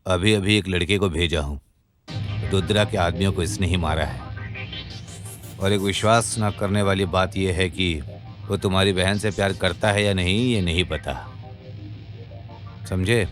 अभी अभी एक लड़के को भेजा हूँ। रुद्रा के आदमियों को इसने ही मारा है। और एक विश्वास न करने वाली बात यह है कि वो तुम्हारी बहन से प्यार करता है या नहीं, ये नहीं पता। समझे?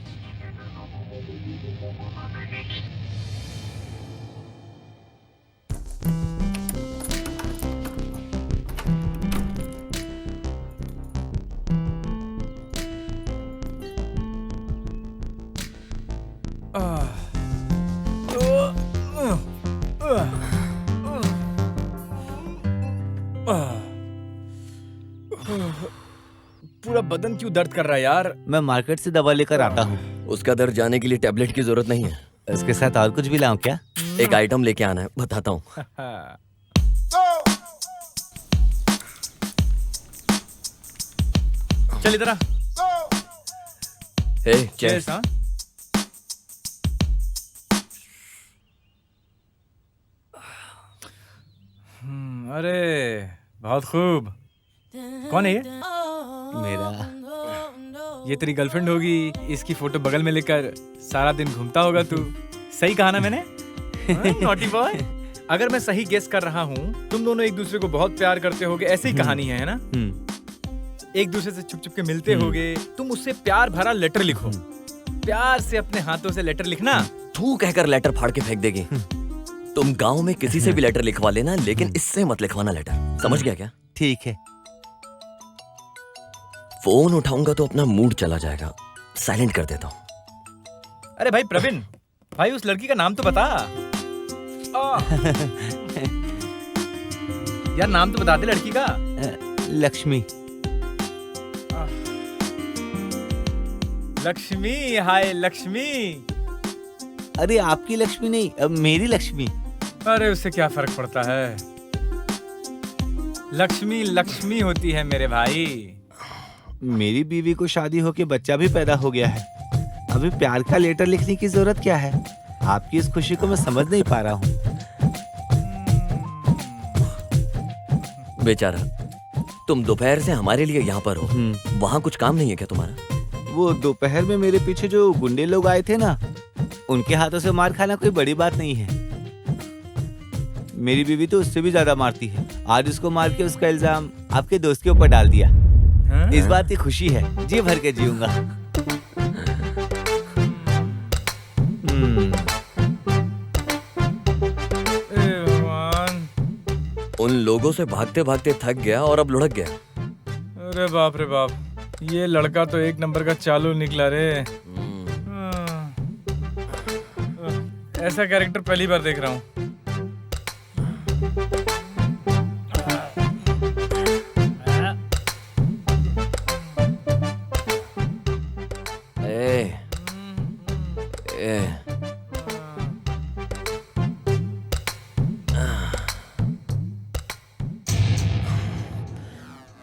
पूरा बदन क्यों दर्द कर रहा है यार? मैं मार्केट से दवा लेकर आता हूँ। उसका दर्द जाने के लिए टैबलेट की जरूरत नहीं है। इसके साथ और कुछ भी लाऊं क्या? एक आइटम लेके आना है, बताता हूँ। चल इधर आ। चेस। हाँ? अरे बहुत खूब। कौन है ये? मेरा ये तेरी गर्लफ्रेंड होगी। इसकी फोटो बगल में लेकर सारा दिन घूमता होगा तू। सही कहा ना मैंने? Naughty boy. अगर मैं सही गेस कर रहा हूँ, तुम दोनों एक दूसरे को बहुत प्यार करते होगे, ऐसी ही कहानी है ना? एक दूसरे से छुप छुप के मिलते होगे। तुम उससे प्यार भरा लेटर लिखो। प्यार से अपने हाथों से लेटर लिखना। तू कहकर लेटर फाड़ के फेंक देगी। तुम गांव में किसी से भी लेटर लिखवा लेना, लेकिन इससे मत लिखवाना लेटर। समझ गया क्या? ठीक है। फोन उठाऊंगा तो अपना मूड चला जाएगा। साइलेंट कर देता हूँ। अरे भाई प्रवीण, भाई उस लड़की का नाम तो बता। यार नाम तो बता दे लड़की का। लक्ष्मी। लक्ष्मी। हाय लक्ष्मी। अरे आपकी लक्ष्मी नहीं, अब मेरी लक्ष्मी। अरे उससे क्या फर्क पड़ता है? लक्ष्मी लक्ष्मी होती है मेरे भाई। मेरी बीवी को शादी होके बच्चा भी पैदा हो गया है। अभी प्यार का लेटर लिखने की जरूरत क्या है? आपकी इस खुशी को मैं समझ नहीं पा रहा हूँ। बेचारा, तुम दोपहर से हमारे लिए यहाँ पर हो। वहाँ कुछ काम नहीं है क्या तुम्हारा? वो दोपहर में मेरे पीछे जो गुंडे लोग आए थे ना, उनके हाथों से मार खाना कोई बड़ी बात नहीं है। मेरी बीवी तो उससे भी ज्यादा मारती है। आज उसको मार के उसका इल्जाम आपके दोस्त के ऊपर डाल दिया। इस बात की खुशी है, जी भर के जीऊंगा। उन लोगों से भागते भागते थक गया और अब लुढ़क गया। अरे बाप रे बाप, ये लड़का तो एक नंबर का चालू निकला रे। ऐसा कैरेक्टर पहली बार देख रहा हूँ।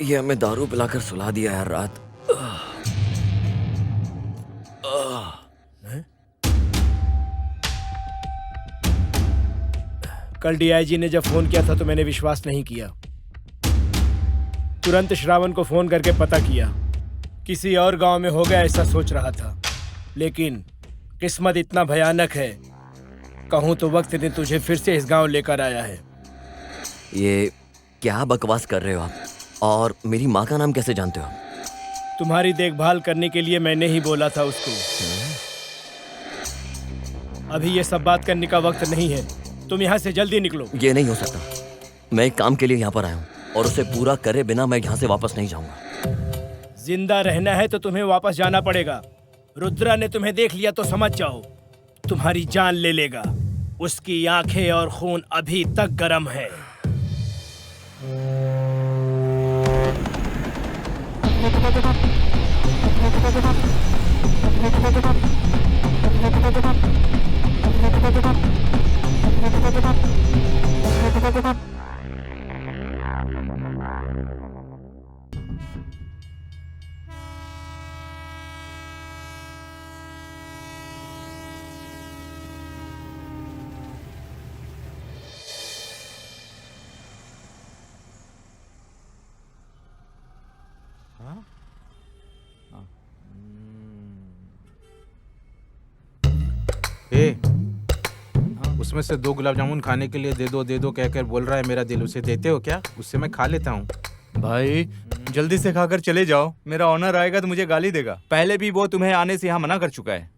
ये हमें दारू पिलाकर सुला दिया यार रात। कल डीआईजी ने जब फोन किया था तो मैंने विश्वास नहीं किया। तुरंत श्रावण को फोन करके पता किया। किसी और गांव में हो गया ऐसा सोच रहा था, लेकिन किस्मत इतना भयानक है, कहूँ तो वक्त ने तुझे फिर से इस गांव लेकर आया है। ये क्या बकवास कर रहे हो आप? और मेरी माँ का नाम कैसे जानते हो? तुम्हारी देखभाल करने के लिए मैंने ही बोला था उसको। अभी ये सब बात करने का वक्त नहीं है, तुम यहाँ से जल्दी निकलो। ये नहीं हो सकता। मैं एक काम के लिए यहाँ पर आया हूँ और उसे पूरा करे बिना मैं यहाँ से वापस नहीं जाऊंगा। जिंदा रहना है तो तुम्हें वापस जाना पड़ेगा। रुद्रा ने तुम्हें देख लिया तो समझ जाओ, तुम्हारी जान ले लेगा। उसकी आंखें और खून अभी तक गर्म है। उसमें से 2 गुलाब जामुन खाने के लिए दे दो कहकर बोल रहा है मेरा दिल। उसे देते हो क्या? उससे मैं खा लेता हूँ। भाई जल्दी से खाकर चले जाओ, मेरा ऑनर आएगा तो मुझे गाली देगा। पहले भी वो तुम्हें आने से यहाँ मना कर चुका है।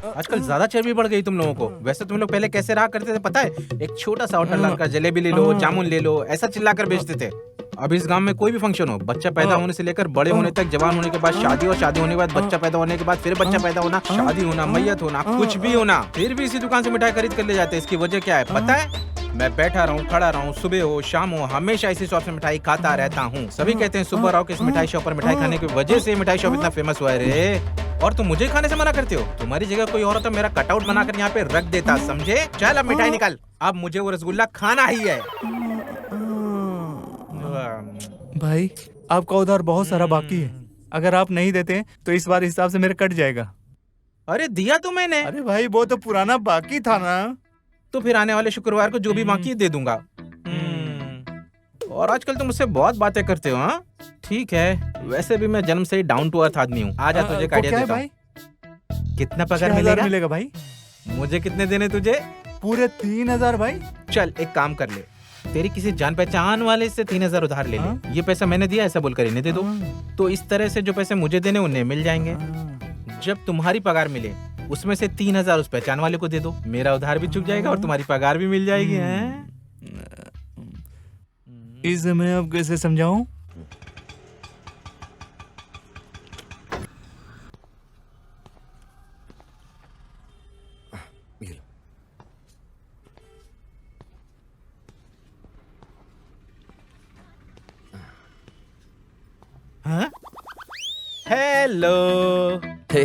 आजकल ज्यादा चर्बी बढ़ गई तुम लोगों को। वैसे तुम लोग पहले कैसे रहा करते थे पता है? एक छोटा सा होटल डालकर जलेबी ले लो, जामुन ले लो, ऐसा चिल्लाकर बेचते थे। अब इस गांव में कोई भी फंक्शन हो, बच्चा पैदा होने से लेकर बड़े होने तक, जवान होने के बाद शादी, और शादी होने के बाद बच्चा पैदा होने के बाद फिर बच्चा पैदा होना, शादी होना, मैयत होना, कुछ भी होना, फिर भी इसी दुकान से मिठाई खरीद कर ले जाते हैं। इसकी वजह क्या है पता है? मैं बैठा रहूं, खड़ा रहूं, सुबह हो शाम हो, हमेशा इसी शॉप से मिठाई खाता रहता हूँ। सभी कहते हैं सुबह रहो कि इस मिठाई शॉप पर मिठाई खाने की वजह से मिठाई शॉप इतना फेमस हुआ है रे। और तुम मुझे खाने से मना करते हो? तुम्हारी जगह कोई और होता मेरा कटआउट बनाकर यहाँ पे रख देता, समझे? चल अब मिठाई निकाल, अब मुझे वो रसगुल्ला खाना ही है। भाई आपका उधार बहुत सारा बाकी है, अगर आप नहीं देते तो इस बार हिसाब से मेरा कट जाएगा। अरे दिया तो मैंने। अरे भाई वो तो पुराना बाकी था ना। तो फिर आने वाले शुक्रवार को जो भी बाकी है दे दूंगा। और आजकल तुम मुझसे बहुत बातें करते हो। हाँ ठीक है, वैसे भी मैं जन्म से ही डाउन टू अर्थ आदमी हूँ। आजा तुझे आइडिया देता हूँ। कितना पगार मिलेगा भाई? मुझे कितने देने तुझे? पूरे 3000 भाई। चल एक काम कर ले, तेरी किसी जान पहचान वाले से 3000 उधार ले ले। ये पैसा मैंने दिया ऐसा बोलकर इन्हें दे दो। तो इस तरह से जो पैसे मुझे देने उन्हें मिल जाएंगे। जब तुम्हारी पगार मिले उसमें से 3000 उस पहचान वाले को दे दो। मेरा उधार भी चुक जाएगा और तुम्हारी पगार भी मिल जाएगी। इसे मैं अब कैसे समझाऊं? हेलो। हे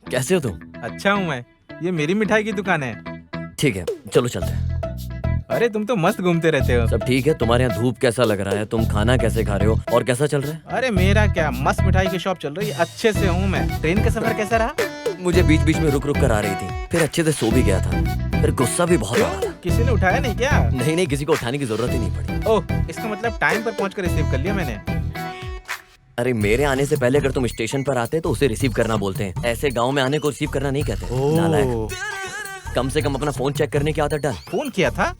कैसे हो तुम? अच्छा हूँ मैं, ये मेरी मिठाई की दुकान है। ठीक है चलो चलते हैं। अरे तुम तो मस्त घूमते रहते हो। सब ठीक है, तुम्हारे यहाँ धूप कैसा लग रहा है? तुम खाना कैसे खा रहे हो और कैसा चल रहा है? अरे मेरा क्या, मस्त मिठाई की शॉप चल रही है, अच्छे से हूँ मैं। ट्रेन का सफर कैसा रहा? मुझे बीच बीच में रुक रुक कर आ रही थी, फिर अच्छे से सो भी गया था, फिर गुस्सा भी बहुत आ रहा था। किसी ने उठाया नहीं क्या? नहीं किसी को उठाने की जरूरत ही नहीं पड़ी। ओह इसका मतलब टाइम पर पहुँच कर रिसीव कर लिया मैंने। अरे मेरे आने से पहले अगर तुम स्टेशन पर आते तो उसे रिसीव करना बोलते हैं, ऐसे गांव में आने को रिसीव करना नहीं कहते। नालायक, कम से कम अपना फोन चेक करने की आदत डाल। फोन किया था?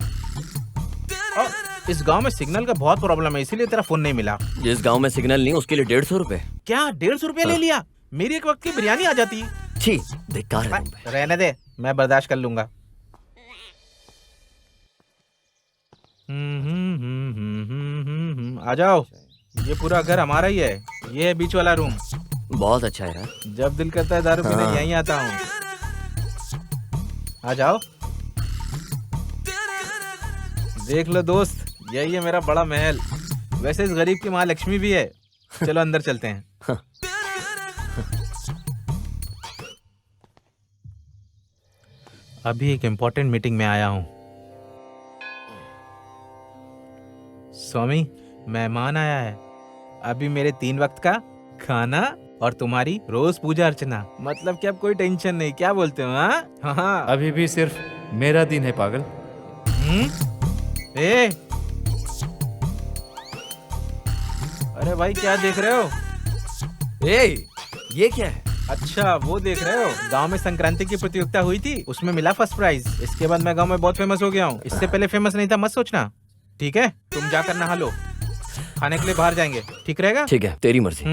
इस गांव में सिग्नल का बहुत प्रॉब्लम है, इसीलिए तेरा फोन नहीं मिला। जिस गांव में सिग्नल नहीं उसके लिए 150 रुपए। क्या 150 रुपए ले लिया? मेरी एक वक्त की बिरयानी आ जाती। छी बेकार है तुम पे। रहने दे, मैं बर्दाश्त कर लूंगा। आ जाओ, ये पूरा घर हमारा ही है। ये है बीच वाला रूम। बहुत अच्छा है यार। जब दिल करता है दारू पीने यहीं आता हूँ। आ जाओ, देख लो दोस्त, यही है मेरा बड़ा महल। वैसे इस गरीब की माँ लक्ष्मी भी है। चलो अंदर चलते हैं। अभी एक इम्पोर्टेंट मीटिंग में आया हूँ। स्वामी मेहमान आया है, अभी मेरे 3 वक्त का खाना और तुम्हारी रोज पूजा अर्चना। मतलब कि अब कोई टेंशन नहीं, क्या बोलते हो? हाँ अभी भी सिर्फ मेरा दिन है पागल। ए अरे भाई क्या देख रहे हो? ये क्या है? अच्छा वो देख रहे हो, गांव में संक्रांति की प्रतियोगिता हुई थी, उसमें मिला फर्स्ट प्राइज। इसके बाद मैं गांव में बहुत फेमस हो गया हूँ। इससे पहले फेमस नहीं था, मत सोचना। ठीक है, तुम जाकर नहा लो, खाने के लिए बाहर जाएंगे, ठीक रहेगा? ठीक है तेरी मर्जी।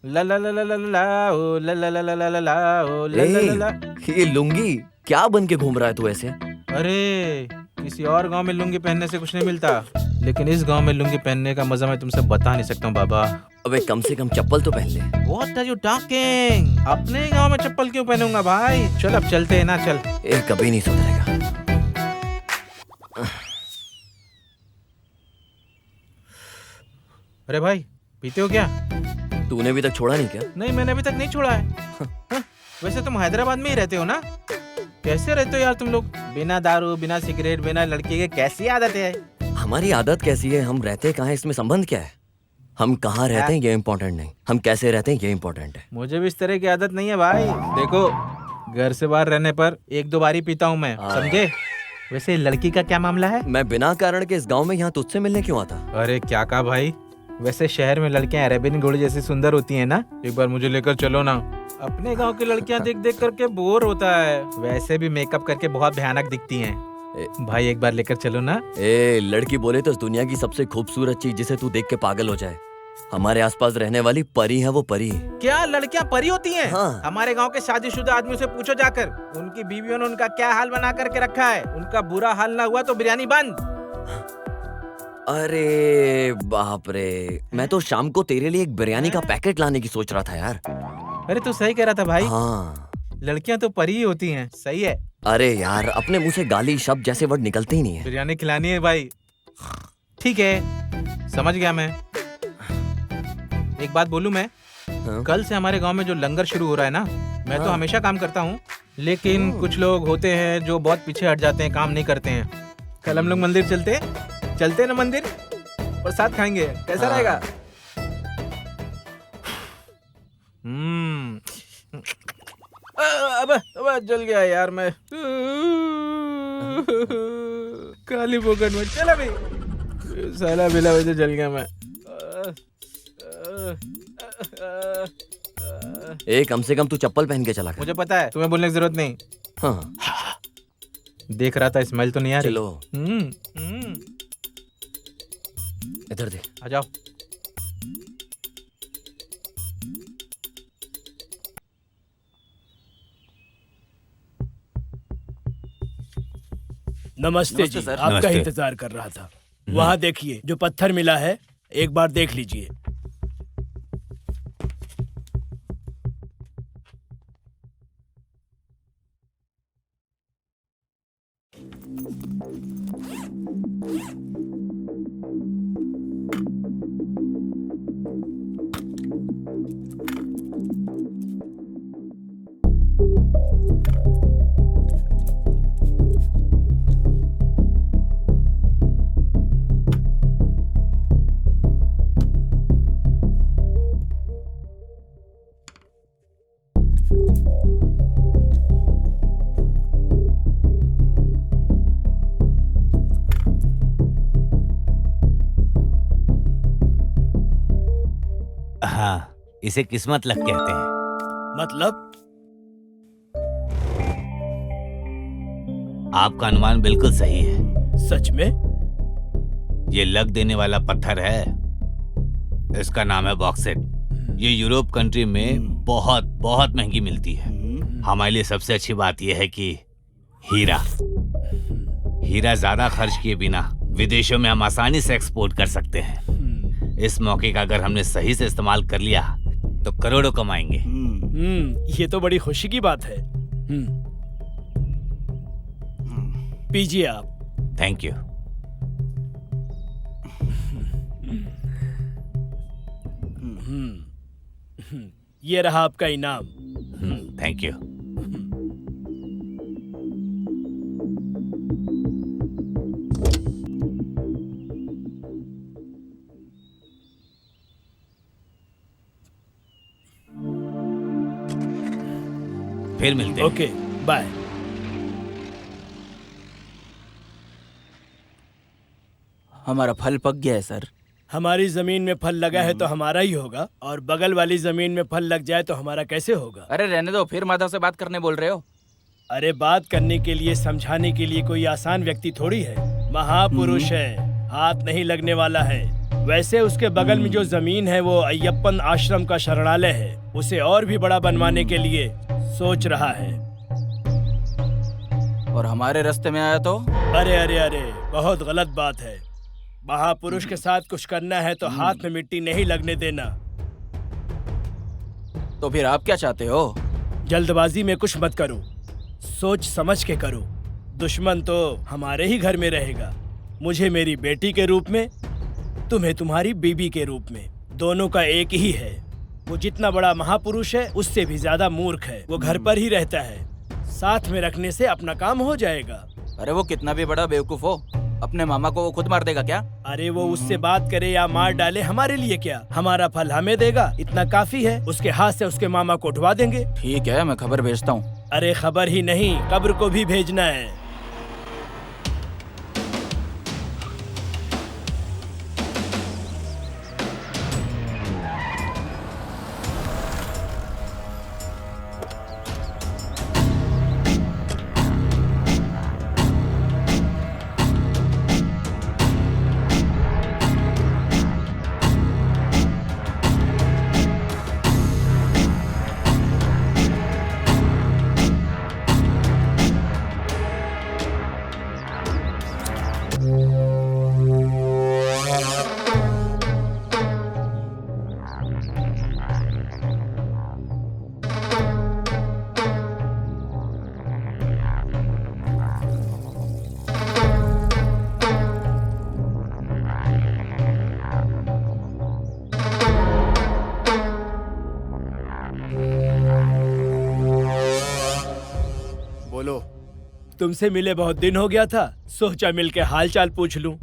ला ला ला ला ला ला ओ ला ला ला ला ला ला ला ओ ला ला ला ला। ये लुंगी क्या बन के घूम रहा है तू ऐसे? अरे किसी और गांव में लुंगी पहनने से कुछ नहीं मिलता, लेकिन इस गांव में लुंगी पहनने का मजा मैं तुमसे बता नहीं सकता हूँ बाबा। अबे कम से कम चप्पल तो पहन ले। What are you talking? अपने गांव में चप्पल क्यों पहनूंगा भाई? चल अब चलते हैं ना, चल। ये कभी नहीं सुधरेगा। अरे भाई, पीते हो क्या? तूने अभी तक छोड़ा नहीं क्या? नहीं, मैंने अभी तक नहीं छोड़ा है। हाँ, वैसे तुम हैदराबाद में ही रहते हो ना? कैसे रहते हो यार तुम लोग? बिना दारू, बिना सिगरेट, बिना लड़की के कैसी आदत है? हमारी आदत कैसी है, हम रहते कहाँ है, इसमें संबंध क्या है? हम कहाँ रहते हैं ये इम्पोर्टेंट नहीं, हम कैसे रहते हैं ये इम्पोर्टेंट है। मुझे भी इस तरह की आदत नहीं है भाई। देखो, घर से बाहर रहने पर 1-2 बार ही पीता हूँ मैं, समझे? वैसे लड़की का क्या मामला है? मैं बिना कारण के इस गांव में यहाँ तुझसे मिलने क्यों आता? अरे क्या कहा भाई? वैसे शहर में लड़कियां अरेबियन घोड़े जैसी सुंदर होती हैं ना? एक बार मुझे लेकर चलो ना। अपने गांव की लड़कियां देख देख करके बोर होता है। वैसे भी मेकअप करके बहुत भयानक दिखती हैं। भाई एक बार लेकर चलो ना। ए, लड़की बोले तो इस दुनिया की सबसे खूबसूरत चीज जिसे तू देख के पागल हो जाए। हमारे आसपास रहने वाली परी है वो परी। क्या लड़कियां परी होती हैं? हाँ। हमारे गांव के शादीशुदा आदमियों से पूछो जाकर, उनकी बीवियों ने उनका क्या हाल बना करके रखा है। उनका बुरा हाल ना हुआ तो बिरयानी बंद। अरे बाप रे, मैं तो शाम को तेरे लिए एक बिरयानी का पैकेट लाने की सोच रहा था यार। अरे तू सही कह रहा था भाई। हाँ, लड़कियां तो परी ही होती हैं, सही है। अरे यार, अपने मुंह से गाली शब्द जैसे वर्ड निकलते ही नहीं है। बिरयानी खिलानी है भाई। ठीक है, समझ गया मैं। एक बात बोलूं मैं? हाँ? कल से हमारे गांव में जो लंगर शुरू हो रहा है ना, मैं तो हमेशा काम करता हूँ, लेकिन कुछ लोग होते हैं जो बहुत पीछे हट जाते हैं, काम नहीं करते हैं। कल हम लोग मंदिर चलते हैं ना मंदिर, प्रसाद खाएंगे, कैसा रहेगा? अब जल गया यार मैं। काली पोकट में चला भी साला बिला वजह जल गया मैं। ए, कम से कम तू चप्पल पहन के चला कर। मुझे पता है, तुम्हें बोलने की जरूरत नहीं। हाँ। देख रहा था, स्मेल तो नहीं आ रही। चलो इधर दे। आ जाओ। नमस्ते जी, सर। आपका नमस्ते। इंतजार कर रहा था। वहाँ देखिए, जो पत्थर मिला है, एक बार देख लीजिए। हाँ, इसे किस्मत लक कहते हैं। मतलब? आपका अनुमान बिल्कुल सही है। सच में? ये लक देने वाला पत्थर है। इसका नाम है बॉक्सेट। ये यूरोप कंट्री में बहुत बहुत महंगी मिलती है। हमारे लिए सबसे अच्छी बात यह है कि हीरा ज्यादा खर्च किए बिना विदेशों में हम आसानी से एक्सपोर्ट कर सकते हैं। इस मौके का अगर हमने सही से इस्तेमाल कर लिया तो करोड़ों कमाएंगे। ये तो बड़ी खुशी की बात है। पीजिए आप। Thank you. ये रहा आपका इनाम। Thank you. फिर मिलते हैं। Okay, bye. हमारा फल पक गया है सर। हमारी जमीन में फल लगा है तो हमारा ही होगा, और बगल वाली जमीन में फल लग जाए तो हमारा कैसे होगा? अरे रहने दो, फिर माधव से बात करने बोल रहे हो? अरे बात करने के लिए, समझाने के लिए कोई आसान व्यक्ति थोड़ी है। महापुरुष है, हाथ नहीं लगने वाला है। वैसे उसके बगल में जो जमीन है वो अय्यप्पन आश्रम का शरणालय है। उसे और भी बड़ा बनवाने के लिए सोच रहा है। और हमारे रास्ते में आया तो? अरे अरे अरे, बहुत गलत बात है। महापुरुष के साथ कुछ करना है तो हाथ में मिट्टी नहीं लगने देना। तो फिर आप क्या चाहते हो? जल्दबाजी में कुछ मत करो, सोच समझ के करो। दुश्मन तो हमारे ही घर में रहेगा, मुझे मेरी बेटी के रूप में, तुम्हें तुम्हारी बीबी के रूप में। दोनों का एक ही है। वो जितना बड़ा महापुरुष है उससे भी ज्यादा मूर्ख है। वो घर पर ही रहता है, साथ में रखने से अपना काम हो जाएगा। अरे वो कितना भी बड़ा बेवकूफ हो, अपने मामा को वो खुद मार देगा क्या? अरे वो उससे बात करे या मार डाले, हमारे लिए क्या, हमारा फल हमें देगा, इतना काफी है। उसके हाथ से उसके मामा को उठवा देंगे। ठीक है, मैं खबर भेजता हूँ। अरे खबर ही नहीं, कब्र को भी भेजना है। तुमसे मिले बहुत दिन हो गया था, सोचा मिलके हाल चाल पूछ लूं।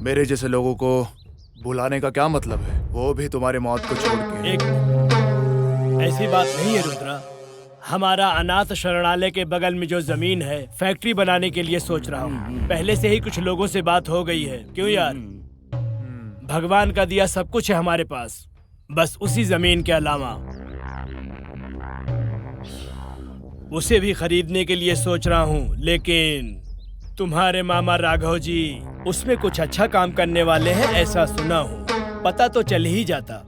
मेरे जैसे लोगों को बुलाने का क्या मतलब है, वो भी तुम्हारी मौत को छोड़ के। एक ऐसी बात नहीं है रुद्रा, हमारा अनाथ शरणालय के बगल में जो जमीन है फैक्ट्री बनाने के लिए सोच रहा हूँ। पहले से ही कुछ लोगों से बात हो गई है। क्यों यार, भगवान का दिया सब कुछ है हमारे पास, बस उसी जमीन के अलावा उसे भी खरीदने के लिए सोच रहा हूँ। लेकिन तुम्हारे मामा राघव जी उसमें कुछ अच्छा काम करने वाले हैं ऐसा सुना हूँ, पता तो चल ही जाता।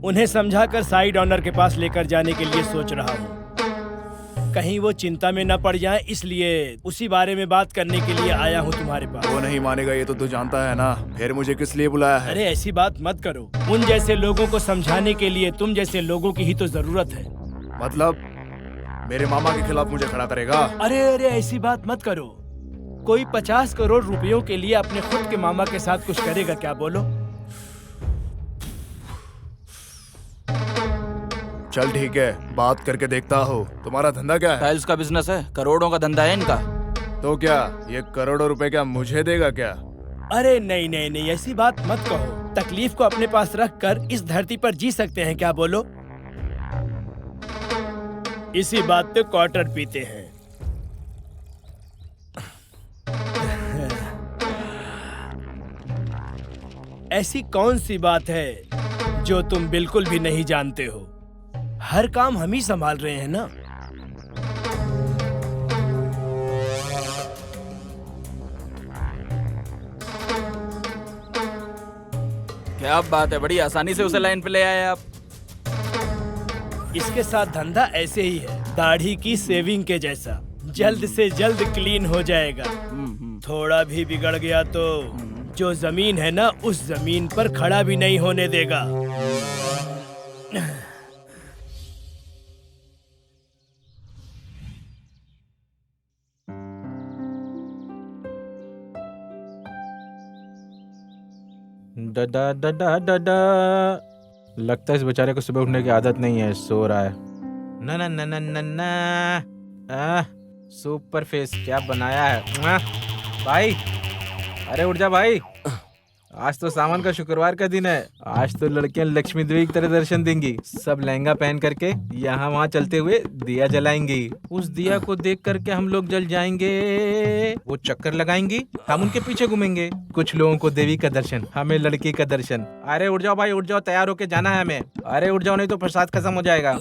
उन्हें समझाकर साइड ऑनर के पास लेकर जाने के लिए सोच रहा हूँ, कहीं वो चिंता में न पड़ जाए, इसलिए उसी बारे में बात करने के लिए आया हूँ तुम्हारे पास। वो नहीं मानेगा ये तो तू जानता है ना, फिर मुझे किस लिए बुलाया है? अरे ऐसी बात मत करो, उन जैसे लोगों को समझाने के लिए तुम जैसे लोगों की ही तो जरूरत है। मतलब मेरे मामा के खिलाफ मुझे खड़ा करेगा? अरे अरे ऐसी बात मत करो, कोई 50 करोड़ रुपयों के लिए अपने खुद के मामा के साथ कुछ करेगा क्या, बोलो? चल ठीक है, बात करके देखता हूँ। तुम्हारा धंधा क्या है? टाइल्स का बिजनेस है, करोड़ों का धंधा है इनका। तो क्या ये करोड़ों रुपए क्या मुझे देगा क्या? अरे नहीं नहीं नहीं, ऐसी बात मत कहो। तकलीफ को अपने पास रख कर इस धरती पर जी सकते हैं क्या, बोलो? इसी बात पे क्वार्टर पीते हैं। ऐसी कौन सी बात है जो तुम बिल्कुल भी नहीं जानते हो? हर काम हम ही संभाल रहे हैं ना। क्या बात है, बड़ी आसानी से उसे लाइन पे ले आए आप। इसके साथ धंधा ऐसे ही है, दाढ़ी की सेविंग के जैसा, जल्द से जल्द क्लीन हो जाएगा। थोड़ा भी बिगड़ गया तो जो जमीन है ना, उस जमीन पर खड़ा भी नहीं होने देगा। डडा डडा डडा। लगता है इस बेचारे को सुबह उठने की आदत नहीं है, सो रहा है। ना ना ना ना ना ना। सुपर फेस क्या बनाया है भाई। अरे उठ जा भाई, आज तो सावन का शुक्रवार का दिन है। आज तो लड़कियां लक्ष्मी देवी की तरह दर्शन देंगी। सब लहंगा पहन करके यहाँ वहाँ चलते हुए दिया जलाएंगी। उस दिया को देख करके हम लोग जल जाएंगे। वो चक्कर लगाएंगी, हम उनके पीछे घूमेंगे। कुछ लोगों को देवी का दर्शन, हमें लड़की का दर्शन। अरे उठ जाओ भाई, उठ जाओ, तैयार होके जाना है हमें। अरे उठ जाओ, नहीं तो प्रसाद खत्म हो जाएगा।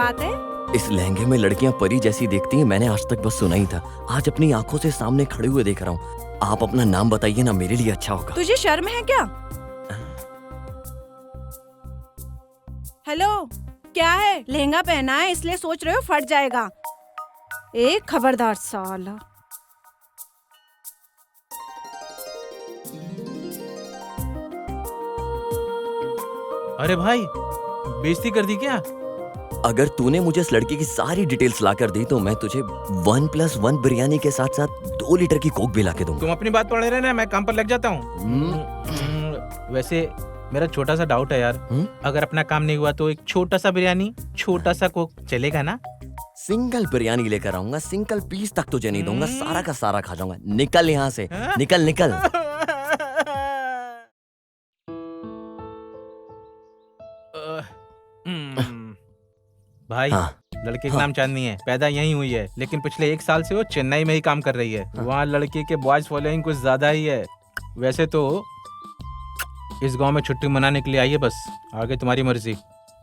बात है? इस लहंगे में लड़कियां परी जैसी दिखती हैं, मैंने आज तक बस सुना ही था। आज अपनी आंखों से सामने खड़े हुए देख रहा हूँ। आप अपना नाम बताइए ना, मेरे लिए अच्छा होगा। तुझे शर्म है क्या? हेलो, क्या है? लहंगा पहना है इसलिए सोच रहे हो फट जाएगा। एक खबरदार साला। अरे भाई, बेइज्जती कर दी क्या? अगर तूने मुझे इस लड़की की सारी डिटेल्स ला कर दी तो मैं तुझे 1+1 बिरयानी के साथ साथ 2 लीटर की कोक भी ला के दूंगा। तुम अपनी बात पढ़े रहना, मैं काम पर लग जाता हूँ। वैसे मेरा छोटा सा डाउट है यार। अगर अपना काम नहीं हुआ तो एक छोटा सा बिरयानी, छोटा सा कोक चलेगा ना? सिंगल बिरयानी लेकर आऊंगा, सिंगल पीस तक तुझे नहीं दूंगा, सारा का सारा खा जाऊंगा। निकल यहाँ से, निकल निकल। भाई, लड़के का नाम चांदनी है, पैदा यहीं हुई है, लेकिन पिछले 1 साल से वो चेन्नई में ही काम कर रही है। वहाँ लड़के के बॉयज फॉलोइंग कुछ ज्यादा ही है। वैसे तो इस गांव में छुट्टी मनाने के लिए आई है, बस आगे तुम्हारी मर्जी।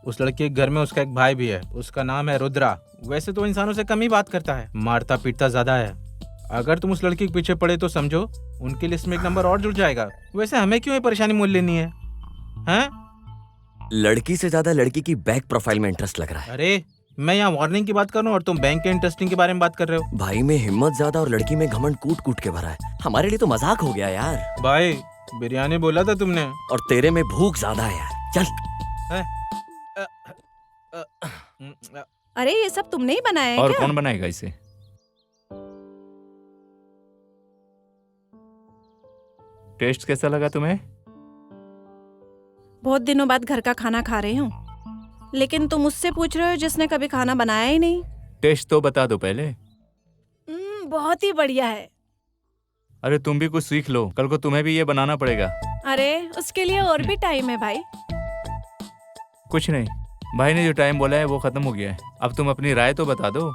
उस लड़के के घर में उसका एक भाई भी है, उसका नाम है रुद्रा। वैसे तो इंसानों से कम ही बात करता है, मारता पीटता ज्यादा है। अगर तुम उस लड़की के पीछे पड़े तो समझो उनकी लिस्ट में एक नंबर और जुड़ जाएगा। वैसे हमें क्यों ये परेशानी मोल लेनी है, हैं? लड़की से ज्यादा लड़की की बैक प्रोफाइल में इंटरेस्ट लग रहा है। अरे मैं यहाँ वार्निंग की बात कर रहा हूँ और तुम बैंक के इंटरेस्टिंग के बारे में बात कर रहे हो। भाई में हिम्मत ज्यादा और लड़की में घमंड कूट कूट के भरा है। हमारे लिए तो मजाक हो गया यार। भाई बिरयानी बोला था तुमने, और तेरे में भूख ज्यादा है यार। चल। अरे ये सब तुमने ही बनाया है और क्या? कौन बनाएगा इसे? टेस्ट कैसा लगा तुम्हें? बहुत दिनों बाद घर का खाना खा रही हूँ, लेकिन तुम मुझसे पूछ रहे हो जिसने कभी खाना बनाया ही नहीं। टेस्ट तो बता दो पहले। बहुत ही बढ़िया है। अरे तुम भी कुछ सीख लो, कल को तुम्हें भी ये बनाना पड़ेगा। अरे उसके लिए और भी टाइम है भाई। कुछ नहीं, भाई ने जो टाइम बोला है वो खत्म हो गया है। अब तुम अपनी राय तो बता दो।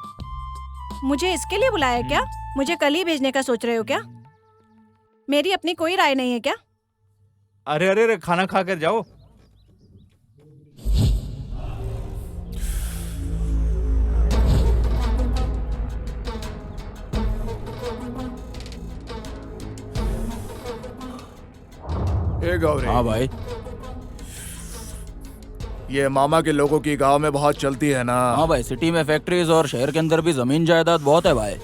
मुझे इसके लिए बुलाया क्या? मुझे कल ही भेजने का सोच रहे हो क्या? मेरी अपनी कोई राय नहीं है क्या? अरे अरे अरे, खाना खा कर जाओ। गौरी। हाँ भाई। ये मामा के लोगों की गांव में बहुत चलती है ना? हाँ भाई, सिटी में फैक्ट्रीज और शहर के अंदर भी जमीन जायदाद बहुत है भाई।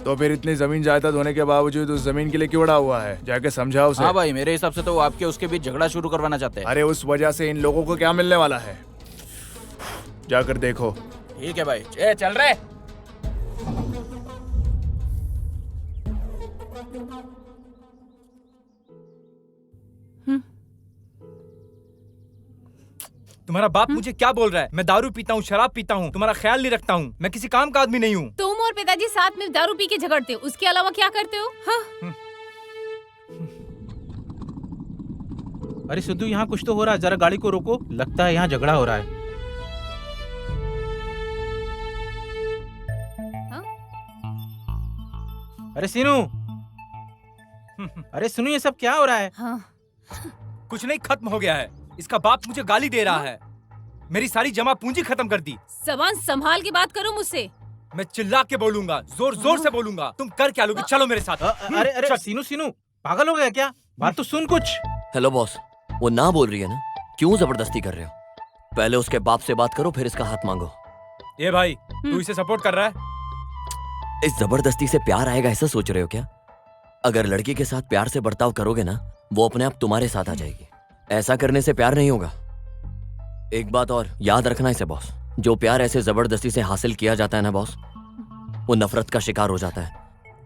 तो फिर इतनी जमीन जायदाद होने के बावजूद उस जमीन के लिए क्यों अड़ा हुआ है? जाके समझाओ उसे। हाँ भाई, मेरे हिसाब से तो वो आपके उसके बीच झगड़ा शुरू करवाना चाहते हैं। अरे उस वजह से इन लोगों को क्या मिलने वाला है, जाकर देखो। ठीक है भाई, चल रहे। तुम्हारा बाप मुझे क्या बोल रहा है? मैं दारू पीता हूँ, शराब पीता हूँ, तुम्हारा ख्याल नहीं रखता हूँ, मैं किसी काम का आदमी नहीं हूँ। तुम और पिताजी साथ में दारू पी के झगड़ते हो, उसके अलावा क्या करते हो? हाँ? अरे सिद्धू, यहाँ कुछ तो हो रहा है, जरा गाड़ी को रोको। लगता है यहाँ झगड़ा हो रहा है। अरे सीनू, अरे सुनो, ये सब क्या हो रहा है? हाँ। कुछ नहीं, खत्म हो गया है। इसका बाप मुझे गाली दे रहा है, मेरी सारी जमा पूंजी खत्म कर दी। जबान संभाल के बात करो मुझसे। मैं चिल्ला के बोलूंगा, जोर जोर से बोलूंगा। तुम कर क्या लोगे? चलो मेरे साथ। अरे अरे सीनू, पागल हो गया क्या? बात तो सुन कुछ। हेलो बॉस, वो ना बोल रही है ना, क्यों जबरदस्ती कर रहे हो? पहले उसके बाप से बात करो, फिर इसका हाथ मांगो। ये भाई, तू इसे सपोर्ट कर रहा है? इस जबरदस्ती से प्यार आएगा ऐसा सोच रहे हो क्या? अगर लड़की के साथ प्यार से बर्ताव करोगे ना, वो अपने आप तुम्हारे साथ आ जाएगी। ऐसा करने से प्यार नहीं होगा। एक बात और याद रखना इसे बॉस, जो प्यार ऐसे जबरदस्ती से हासिल किया जाता है ना बॉस, वो नफरत का शिकार हो जाता है।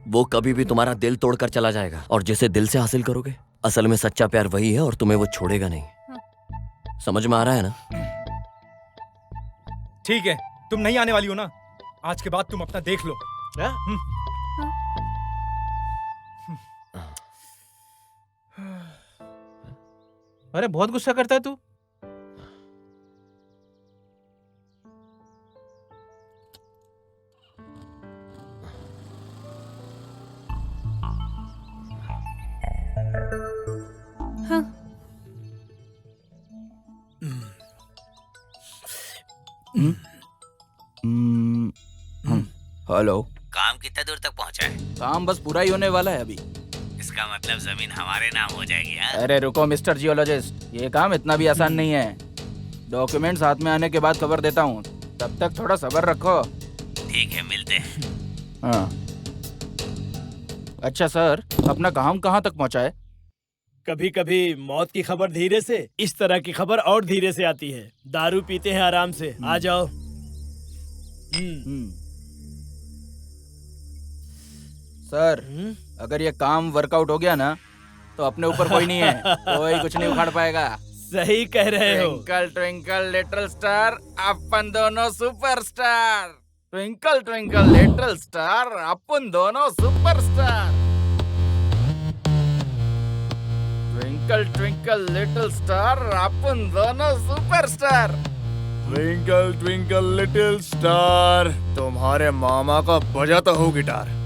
वो कभी भी तुम्हारा दिल तोड़कर चला जाएगा। और जिसे दिल से हासिल करोगे, असल में सच्चा प्यार वही है और तुम्हें वो छोड़ेगा नहीं। समझ में आ रहा है ना? ठीक है, तुम नहीं आने वाली हो ना? आज के बाद तुम अपना देख लो। अरे बहुत गुस्सा करता है तू। हाँ। हेलो। काम कितना दूर तक पहुंचा है? काम बस पूरा ही होने वाला है अभी। इसका मतलब जमीन हमारे नाम हो जाएगी। हाँ? अरे रुको मिस्टर जियोलॉजिस्ट, ये काम इतना भी आसान नहीं है। डॉक्यूमेंट्स हाथ में आने के बाद खबर देता हूँ, तब तक थोड़ा सब्र रखो। ठीक है, मिलते हैं। हाँ। अच्छा सर, अपना काम कहाँ तक पहुँचा है? कभी कभी मौत की खबर धीरे से, इस तरह की खबर और धीरे से आती है। दारू पीते हैं आराम से, आ जाओ। सर, अगर ये काम वर्कआउट हो गया ना, तो अपने ऊपर कोई नहीं है, कोई कुछ नहीं उखाड़ पाएगा। सही कह रहे हो। ट्विंकल ट्विंकल लिटिल स्टार, अपन दोनों superstar. Twinkle twinkle little star, अपन दोनों superstar. Twinkle twinkle little star, अपन दोनों superstar. Twinkle twinkle little star, तुम्हारे मामा का बजाता हो गिटार।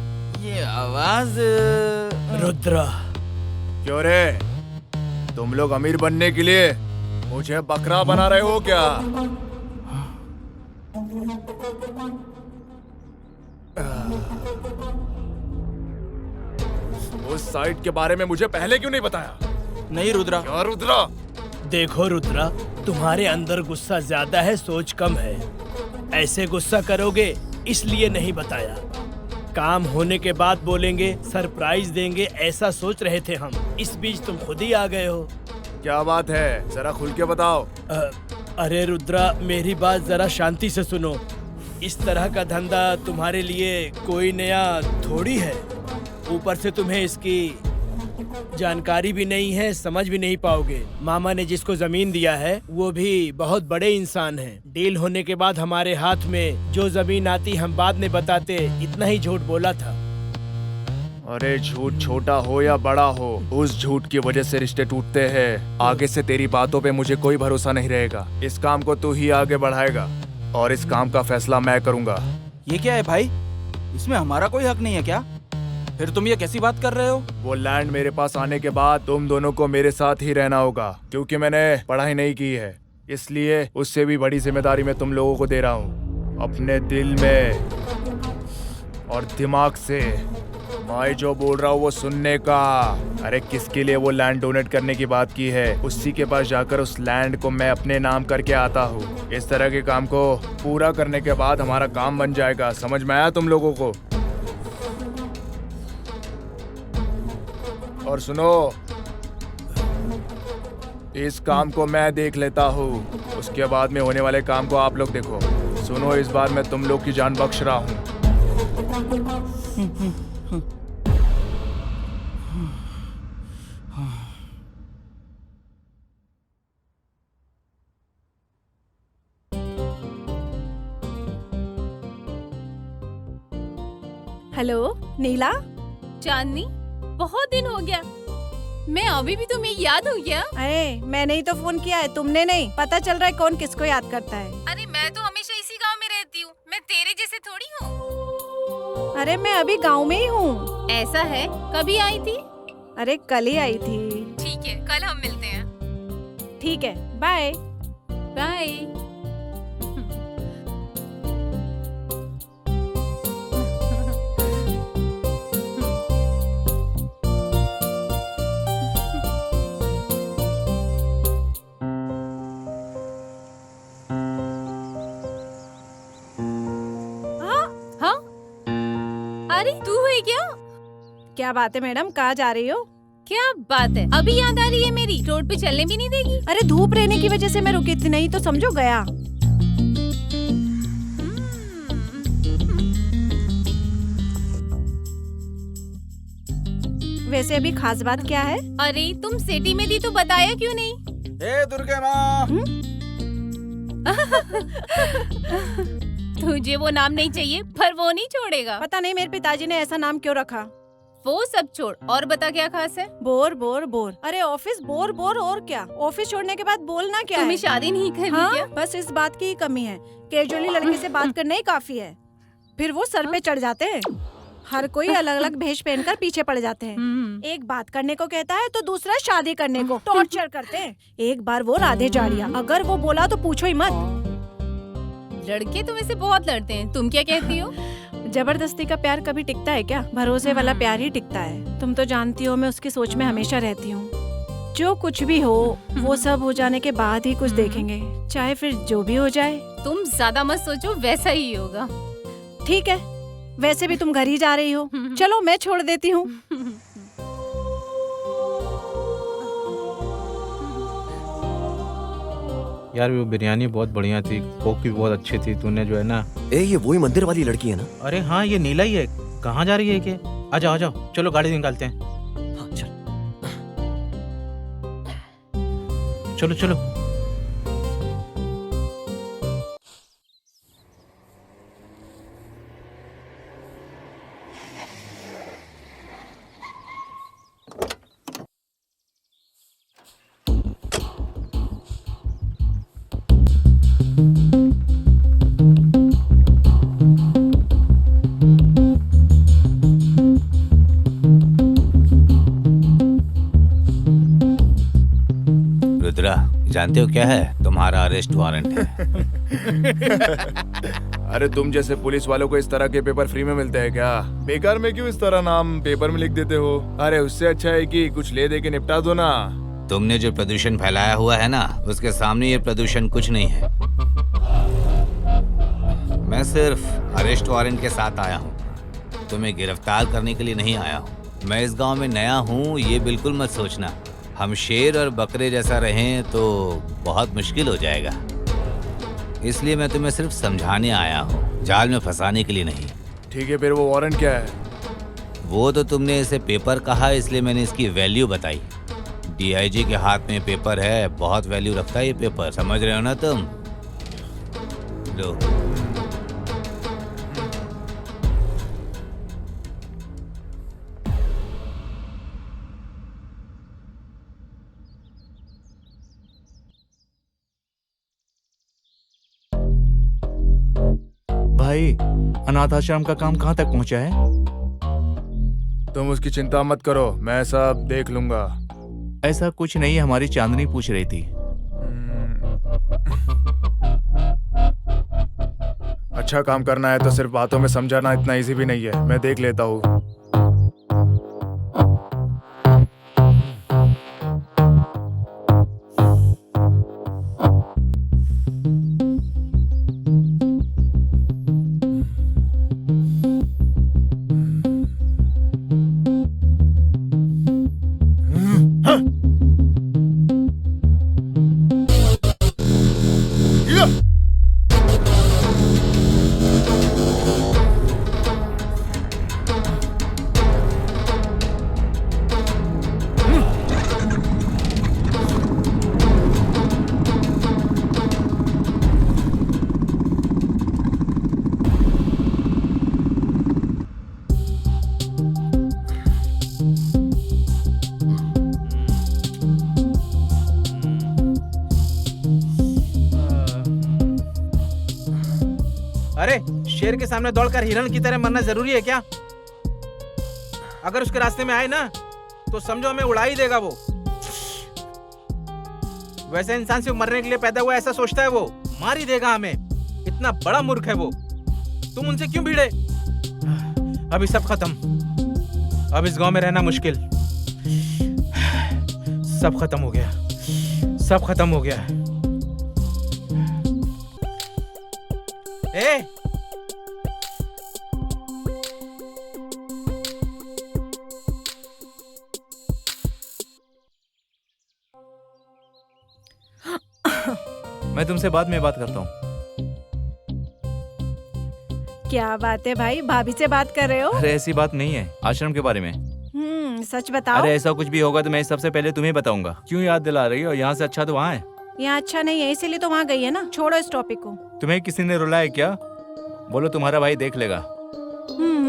ये आवाज रुद्रा। क्यों रे, तुम लोग अमीर बनने के लिए मुझे बकरा बना रहे हो क्या? उस साइट के बारे में मुझे पहले क्यों नहीं बताया? नहीं रुद्रा। क्या रुद्रा? देखो रुद्रा, तुम्हारे अंदर गुस्सा ज्यादा है, सोच कम है। ऐसे गुस्सा करोगे इसलिए नहीं बताया। काम होने के बाद बोलेंगे, सरप्राइज देंगे, ऐसा सोच रहे थे हम। इस बीच तुम खुद ही आ गए हो। क्या बात है, जरा खुल के बताओ। अरे रुद्रा, मेरी बात जरा शांति से सुनो। इस तरह का धंधा तुम्हारे लिए कोई नया थोड़ी है। ऊपर से तुम्हें इसकी जानकारी भी नहीं है, समझ भी नहीं पाओगे। मामा ने जिसको जमीन दिया है वो भी बहुत बड़े इंसान हैं। डील होने के बाद हमारे हाथ में जो जमीन आती हम बाद में बताते, इतना ही झूठ बोला था। अरे झूठ छोटा हो या बड़ा हो, उस झूठ की वजह से रिश्ते टूटते हैं। आगे से तेरी बातों पे मुझे कोई भरोसा नहीं रहेगा। इस काम को तू ही आगे बढ़ाएगा और इस काम का फैसला मैं करूंगा। ये क्या है भाई, इसमें हमारा कोई हक नहीं है क्या? फिर तुम ये कैसी बात कर रहे हो? वो लैंड मेरे पास आने के बाद तुम दोनों को मेरे साथ ही रहना होगा, क्योंकि मैंने पढ़ाई नहीं की है। इसलिए उससे भी बड़ी जिम्मेदारी मैं तुम लोगों को दे रहा हूँ। अपने दिल में और दिमाग से मैं जो बोल रहा हूँ वो सुनने का। अरे किसके लिए वो लैंड डोनेट करने की बात की है, उसी के पास जाकर उस लैंड को मैं अपने नाम करके आता हूँ। इस तरह के काम को पूरा करने के बाद हमारा काम बन जाएगा। समझ में आया तुम लोगों को? और सुनो, इस काम को मैं देख लेता हूँ, उसके बाद में होने वाले काम को आप लोग देखो। सुनो, इस बार मैं तुम लोग की जान बख्श रहा हूँ। हेलो नीला। चांदनी, बहुत दिन हो गया, मैं अभी भी तुम्हें याद हूँ क्या? अरे मैंने ही तो फोन किया है, तुमने नहीं। पता चल रहा है कौन किसको याद करता है। अरे मैं तो हमेशा इसी गांव में रहती हूँ, मैं तेरे जैसे थोड़ी हूँ। अरे मैं अभी गांव में ही हूँ। ऐसा है, कभी आई थी? अरे कल ही आई थी। ठीक है, कल हम मिलते हैं। ठीक है, बाय बाय। अरे तू है क्या? क्या बात है मैडम, कहाँ जा रही हो? क्या बात है, अभी याद आ रही है मेरी? रोड पे चलने भी नहीं देगी? अरे धूप रहने की वजह से मैं रुकी थी, नहीं तो समझो गया। वैसे अभी खास बात क्या है? अरे तुम सिटी में थी तो बताया क्यों नहीं? हे दुर्गे माँ। तुझे वो नाम नहीं चाहिए, पर वो नहीं छोड़ेगा। पता नहीं मेरे पिताजी ने ऐसा नाम क्यों रखा। वो सब छोड़, और बता क्या खास है? Bore bore bore. अरे ऑफिस बोर बोर, और क्या? ऑफिस छोड़ने के बाद बोलना क्या है? तुम्हें शादी नहीं करनी क्या? बस इस बात की ही कमी है, कैजुअली लड़के से बात करना ही काफी है। फिर वो सर पे चढ़ जाते हैं। हर कोई अलग अलग भेष पहनकर पीछे पड़ जाते हैं। एक बात करने को कहता है तो दूसरा शादी करने को टॉर्चर करते हैं। एक बार वो राधे जाड़िया, अगर वो बोला तो पूछो ही मत। लड़के तो वैसे बहुत लड़ते हैं, तुम क्या कहती हो? जबरदस्ती का प्यार कभी टिकता है क्या? भरोसे वाला प्यार ही टिकता है। तुम तो जानती हो मैं उसकी सोच में हमेशा रहती हूँ। जो कुछ भी हो वो सब हो जाने के बाद ही कुछ देखेंगे, चाहे फिर जो भी हो जाए। तुम ज्यादा मत सोचो, वैसा ही होगा। ठीक है, वैसे भी तुम घर ही जा रही हो, चलो मैं छोड़ देती हूँ। यार वो बिरयानी बहुत बढ़िया थी, कोक भी बहुत अच्छी थी। तूने जो है ना, ये वही मंदिर वाली लड़की है ना? अरे हाँ, ये नीला ही है। कहाँ जा रही है ये? आ जाओ आ जाओ, चलो गाड़ी निकालते हैं। हाँ चल। चलो चलो। रुद्रा, जानते हो क्या है? तुम्हारा अरेस्ट वारंट है। अरे तुम जैसे पुलिस वालों को इस तरह के पेपर फ्री में मिलते हैं क्या? बेकार में क्यों इस तरह नाम पेपर में लिख देते हो? अरे उससे अच्छा है कि कुछ ले दे के निपटा दो ना। तुमने जो प्रदूषण फैलाया हुआ है ना, उसके सामने ये प्रदूषण कुछ नहीं है। मैं सिर्फ अरेस्ट वारंट के साथ आया हूँ, तुम्हें गिरफ्तार करने के लिए नहीं आया हूँ। मैं इस गांव में नया हूँ, ये बिल्कुल मत सोचना हम शेर और बकरे जैसा रहें तो बहुत मुश्किल हो जाएगा। इसलिए मैं तुम्हें सिर्फ समझाने आया हूँ, जाल में फंसाने के लिए नहीं। ठीक है, फिर वो वारंट क्या है? वो तो तुमने इसे पेपर कहा, इसलिए मैंने इसकी वैल्यू बताई। डीआईजी के हाथ में पेपर है, बहुत वैल्यू रखता है ये पेपर, समझ रहे हो ना तुम? लो। भाई, अनाथ आश्रम का काम कहाँ तक पहुँचा है? तुम उसकी चिंता मत करो, मैं सब देख लूंगा। ऐसा कुछ नहीं है, हमारी चांदनी पूछ रही थी। अच्छा काम करना है तो सिर्फ बातों में समझाना इतना इजी भी नहीं है, मैं देख लेता हूँ। अरे शेर के सामने दौड़कर हिरण की तरह मरना जरूरी है क्या? अगर उसके रास्ते में आए ना तो समझो हमें उड़ा ही देगा वो। वैसे इंसान सिर्फ मरने के लिए पैदा हुआ ऐसा सोचता है वो, मार ही देगा हमें। इतना बड़ा मूर्ख है वो। तुम उनसे क्यों भिड़े? अभी सब खत्म, अब इस गांव में रहना मुश्किल। सब खत्म हो गया, सब खत्म हो गया। ए! मैं तुमसे बाद में बात करता हूँ। क्या बात है भाई, भाभी से बात कर रहे हो? अरे ऐसी बात नहीं है, आश्रम के बारे में। सच बताओ। अरे ऐसा कुछ भी होगा तो मैं सबसे पहले तुम्हें बताऊंगा। क्यों याद दिला रही हो? यहाँ से अच्छा तो वहाँ है। यहाँ अच्छा नहीं है, इसीलिए तो वहाँ गई है ना। छोड़ो इस टॉपिक को। तुम्हें किसी ने रुलाया क्या? बोलो तुम्हारा भाई देख लेगा।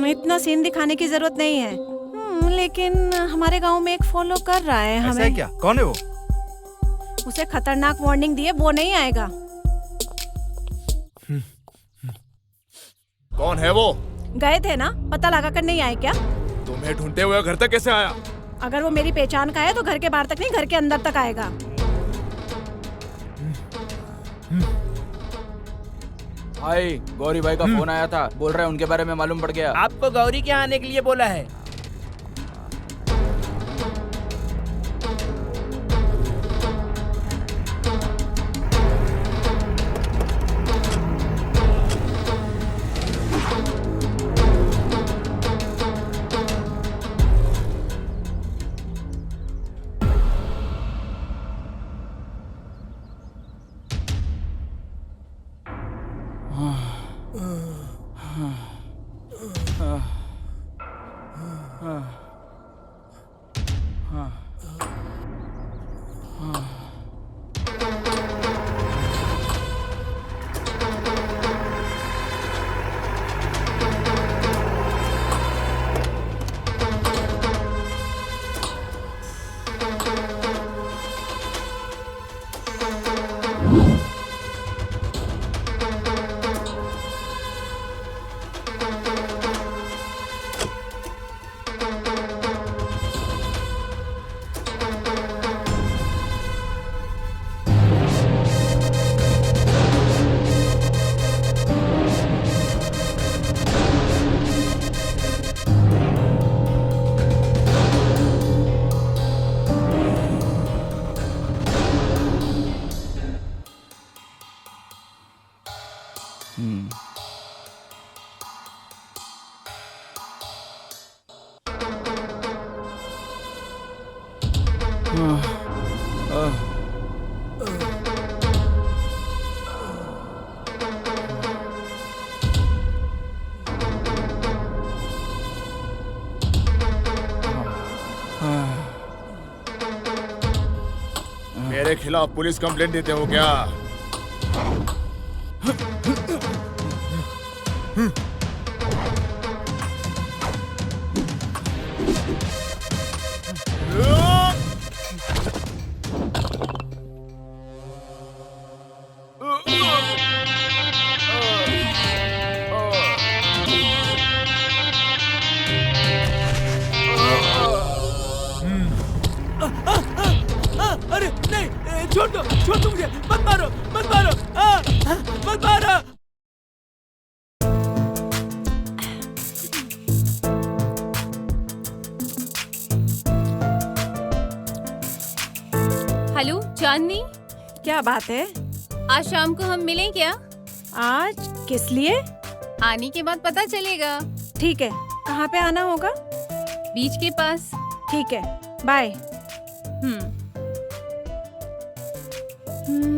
इतना सीन दिखाने की जरूरत नहीं है। लेकिन हमारे गांव में एक फॉलो कर रहा है हमें। ऐसा है क्या? कौन है वो? उसे खतरनाक वार्निंग दिए, वो नहीं आएगा। कौन है वो? गए थे ना, पता लगा कर नहीं आए क्या? तुम्हें ढूंढते हुए घर तक कैसे आया? अगर वो मेरी पहचान का है तो घर के बाहर तक नहीं, घर के अंदर तक आएगा। भाई गौरी भाई का फोन आया था, बोल रहे हैं उनके बारे में मालूम पड़ गया। आपको गौरी के यहाँ आने के लिए बोला है। मेरे खिलाफ पुलिस कंप्लेंट देते हो क्या? अरे नहीं, छोड़ दो मुझे, मत मारो, मत मारो। हेलो चांदनी, क्या बात है? आज शाम को हम मिलें क्या? आज किस लिए? आने के बाद पता चलेगा। ठीक है, कहाँ पे आना होगा? बीच के पास। ठीक है, बाय।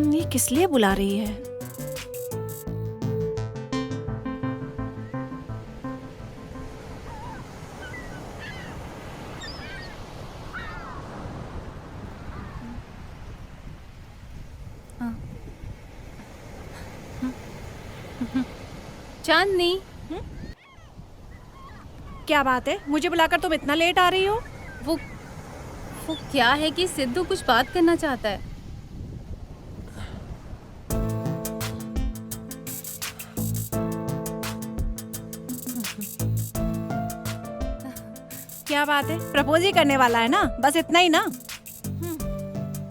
ये किस लिए बुला रही है? चांदनी, क्या बात है? मुझे बुलाकर तुम इतना लेट आ रही हो? वो क्या है कि सिद्धू कुछ बात करना चाहता है। क्या बात है? प्रपोज ही करने वाला है ना? बस इतना ही ना?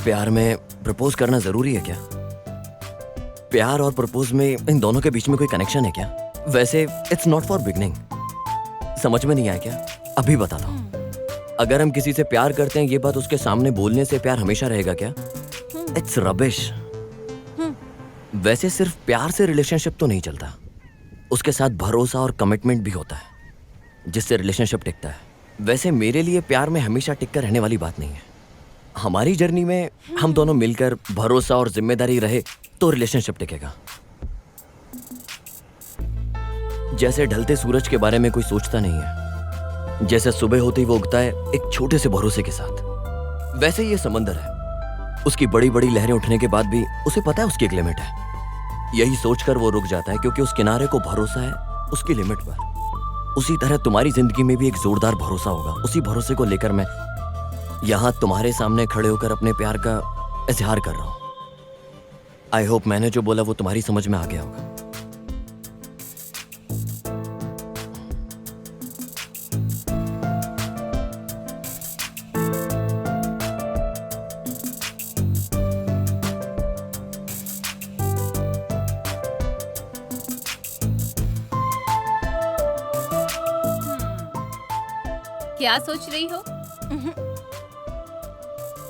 प्यार में प्रपोज करना जरूरी है क्या? प्यार और प्रपोज में इन दोनों के बीच में कोई कनेक्शन है क्या? वैसे इट्स नॉट फॉर बिगनिंग। समझ में नहीं आया क्या? अभी बता दो। अगर हम किसी से प्यार करते हैं, ये बात उसके सामने बोलने से प्यार हमेशा रहेगा क्या? It's rubbish. वैसे सिर्फ प्यार से रिलेशनशिप तो नहीं चलता, उसके साथ भरोसा और कमिटमेंट भी होता है जिससे रिलेशनशिप टिकता है। वैसे मेरे लिए प्यार में हमेशा टिक कर रहने वाली बात नहीं है। हमारी जर्नी में हम दोनों मिलकर भरोसा और जिम्मेदारी रहे तो रिलेशनशिप टिकेगा। जैसे ढलते सूरज के बारे में कोई सोचता नहीं है, जैसे सुबह होते ही वो उगता है एक छोटे से भरोसे के साथ, वैसे ही ये समंदर है। उसकी बड़ी बड़ी लहरें उठने के बाद भी उसे पता है उसकी एक लिमिट है। यही सोचकर वो रुक जाता है क्योंकि उस किनारे को भरोसा है उसकी लिमिट पर। उसी तरह तुम्हारी जिंदगी में भी एक जोरदार भरोसा होगा। उसी भरोसे को लेकर मैं यहां तुम्हारे सामने खड़े होकर अपने प्यार का इजहार कर रहा हूं। आई होप मैंने जो बोला वो तुम्हारी समझ में आ गया होगा। क्या सोच रही हो?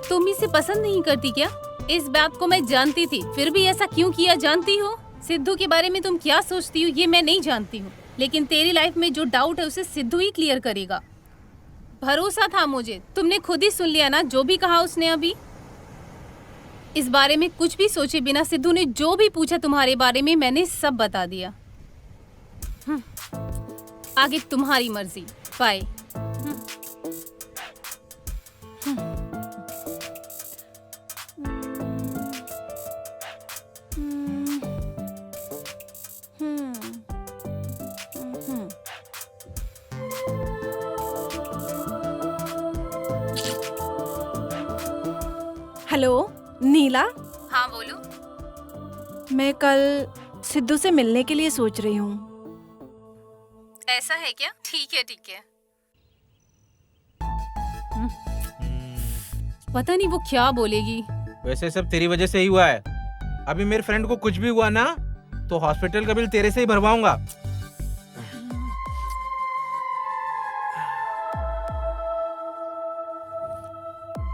तुम इसे पसंद नहीं करती क्या? इस बात को मैं जानती थी, फिर भी ऐसा क्यों किया जानती हो? सिद्धू के बारे में तुम क्या सोचती हो ये मैं नहीं जानती हूँ, लेकिन तेरी लाइफ में जो डाउट है उसे सिद्धू ही क्लियर करेगा। भरोसा था मुझे, तुमने खुद ही सुन लिया ना जो भी कहा उसने अभी। इस बारे में कुछ भी सोचे बिना सिद्धू ने जो भी पूछा तुम्हारे बारे में मैंने सब बता दिया। आगे तुम्हारी मर्जी। बाय। हेलो नीला। हाँ बोलो। मैं कल सिद्धू से मिलने के लिए सोच रही हूँ। ऐसा है क्या? ठीक है ठीक है। पता नहीं वो क्या बोलेगी। वैसे सब तेरी वजह से ही हुआ है। अभी मेरे फ्रेंड को कुछ भी हुआ ना तो हॉस्पिटल का बिल तेरे से ही भरवाऊंगा।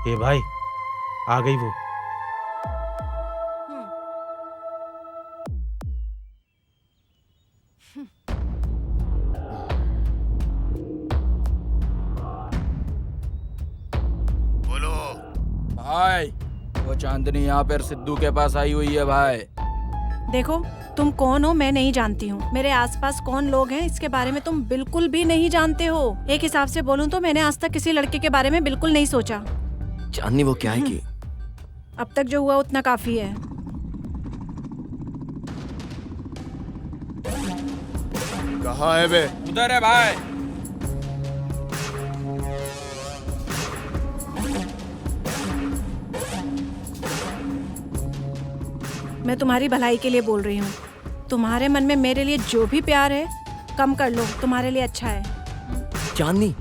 ए भाई आ गई वो। बोलो भाई, वो चांदनी यहाँ पर सिद्धू के पास आई हुई है भाई। देखो तुम कौन हो मैं नहीं जानती हूँ, मेरे आसपास कौन लोग हैं इसके बारे में तुम बिल्कुल भी नहीं जानते हो। एक हिसाब से बोलूँ तो मैंने आज तक किसी लड़के के बारे में बिल्कुल नहीं सोचा। चांदनी वो क्या है कि अब तक जो हुआ उतना काफी है। कहाँ है बे? उधर है भाई। मैं तुम्हारी भलाई के लिए बोल रही हूँ। तुम्हारे मन में मेरे लिए जो भी प्यार है कम कर लो, तुम्हारे लिए अच्छा है। चांदनी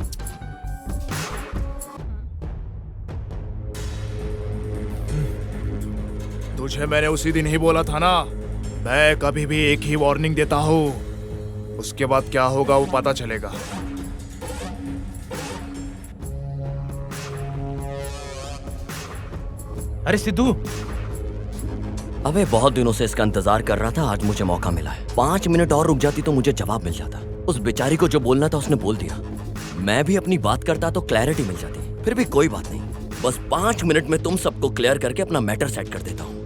तुझे मैंने उसी दिन ही बोला था ना, मैं कभी भी एक ही वार्निंग देता हूँ, उसके बाद क्या होगा वो पता चलेगा। अरे सिद्धू, अबे बहुत दिनों से इसका इंतजार कर रहा था, आज मुझे मौका मिला है। 5 मिनट और रुक जाती तो मुझे जवाब मिल जाता। उस बेचारी को जो बोलना था उसने बोल दिया। मैं भी अपनी बात करता तो क्लैरिटी मिल जाती। फिर भी कोई बात नहीं, बस 5 मिनट में तुम सबको क्लियर करके अपना मैटर सेट कर देता हूँ।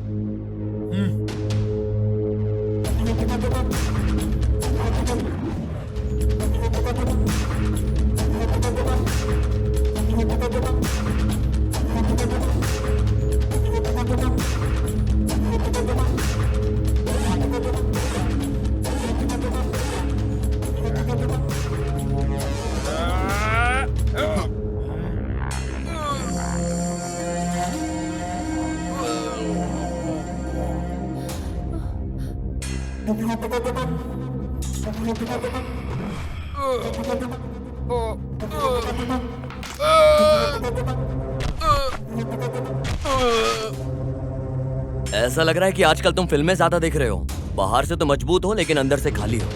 ऐसा लग रहा है कि आजकल तुम फिल्में ज्यादा देख रहे हो। बाहर से तो मजबूत हो लेकिन अंदर से खाली हो।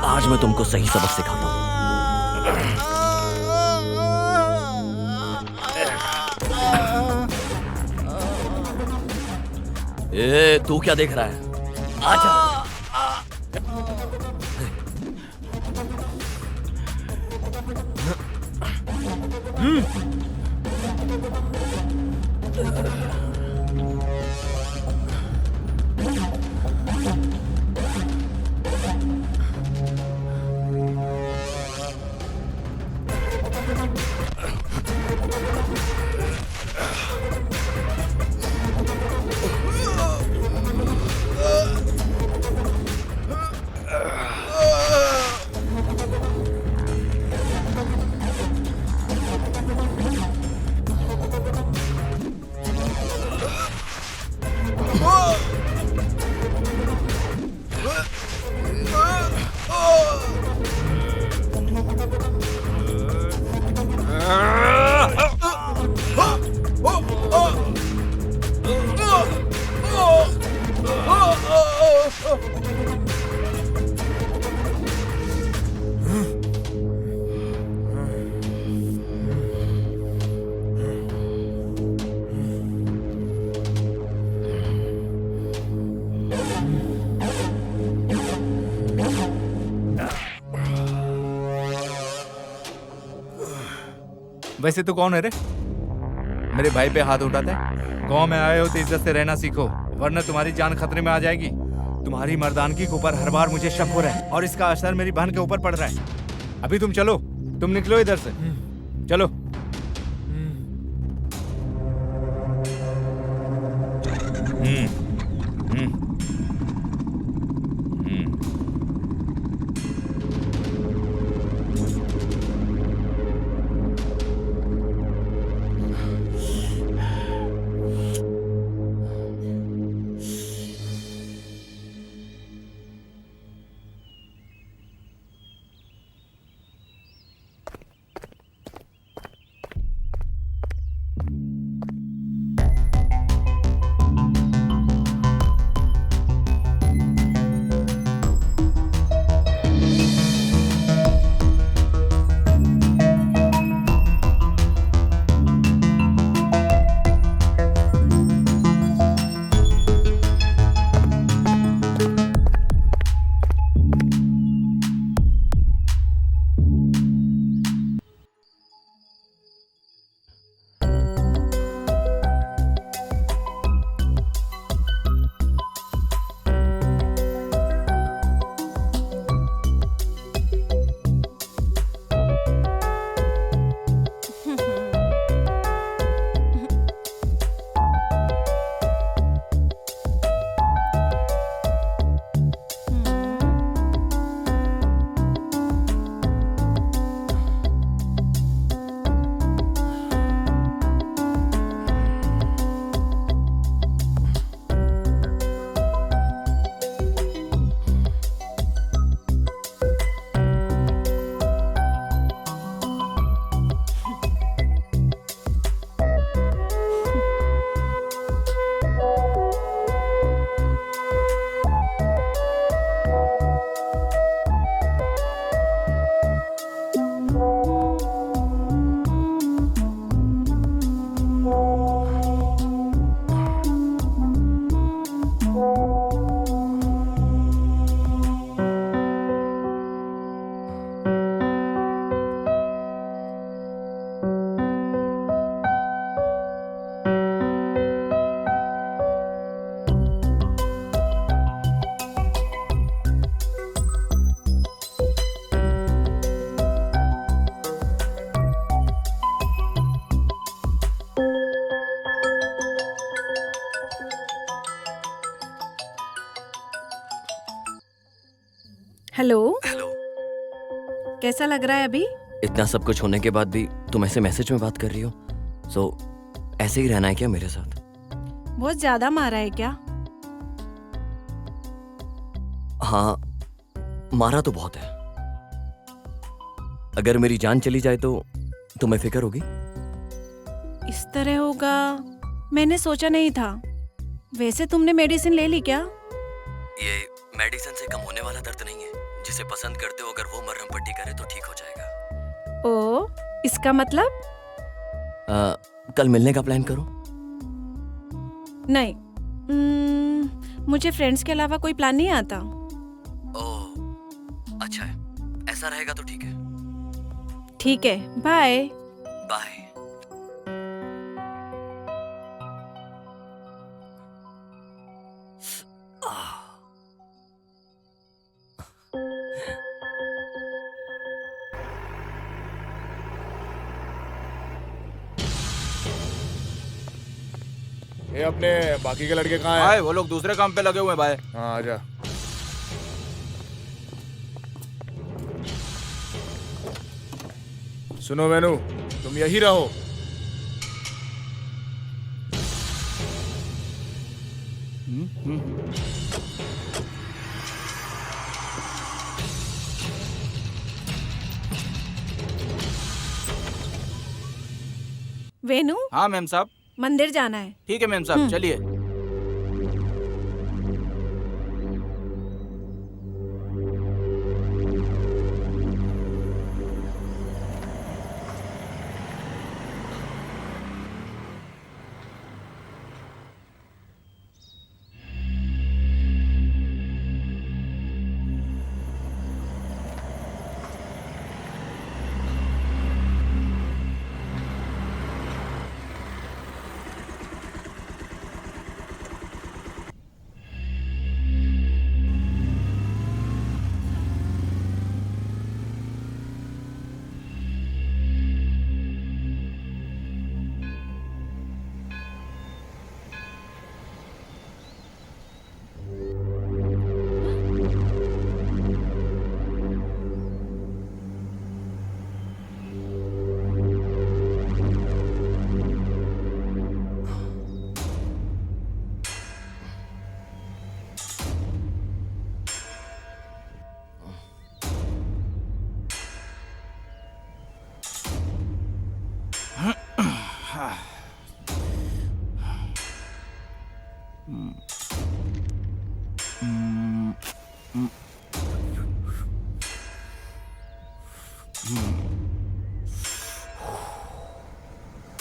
आज मैं तुमको सही सबक सिखाता हूँ। ए, तू क्या देख रहा है? आजा। वैसे तो कौन है रे? मेरे भाई पे हाथ उठाता है? गांव में आए हो तो इज्जत से रहना सीखो, वरना तुम्हारी जान खतरे में आ जाएगी। तुम्हारी मर्दानगी के ऊपर हर बार मुझे शक हो रहा है और इसका असर मेरी बहन के ऊपर पड़ रहा है। अभी तुम चलो, तुम निकलो इधर से, चलो। हेलो। हेलो। कैसा लग रहा है अभी? इतना सब कुछ होने के बाद भी तुम ऐसे मैसेज में बात कर रही हो, सो ऐसे ही रहना है क्या मेरे साथ? बहुत ज्यादा मारा है क्या? हाँ, मारा तो बहुत है। अगर मेरी जान चली जाए तो तुम्हें फिक्र होगी? इस तरह होगा मैंने सोचा नहीं था। वैसे तुमने मेडिसिन ले ली क्या? ये मेडिसिन से कम होने वाला दर्द नहीं है। जिसे पसंद करते हो अगर वो मरहम पट्टी करे तो ठीक हो जाएगा। ओ, इसका मतलब? कल मिलने का प्लान करो। नहीं, मुझे फ्रेंड्स के अलावा कोई प्लान नहीं आता। ओह, अच्छा है। ऐसा रहेगा तो ठीक है। ठीक है, बाय। बाय। ये अपने बाकी के लड़के कहाँ हैं? भाई वो लोग दूसरे काम पे लगे हुए हैं भाई। हाँ, आजा। सुनो वेनु, तुम यही रहो। वेनु, हाँ मैम साहब। मंदिर जाना है। ठीक है मैम साहब, चलिए।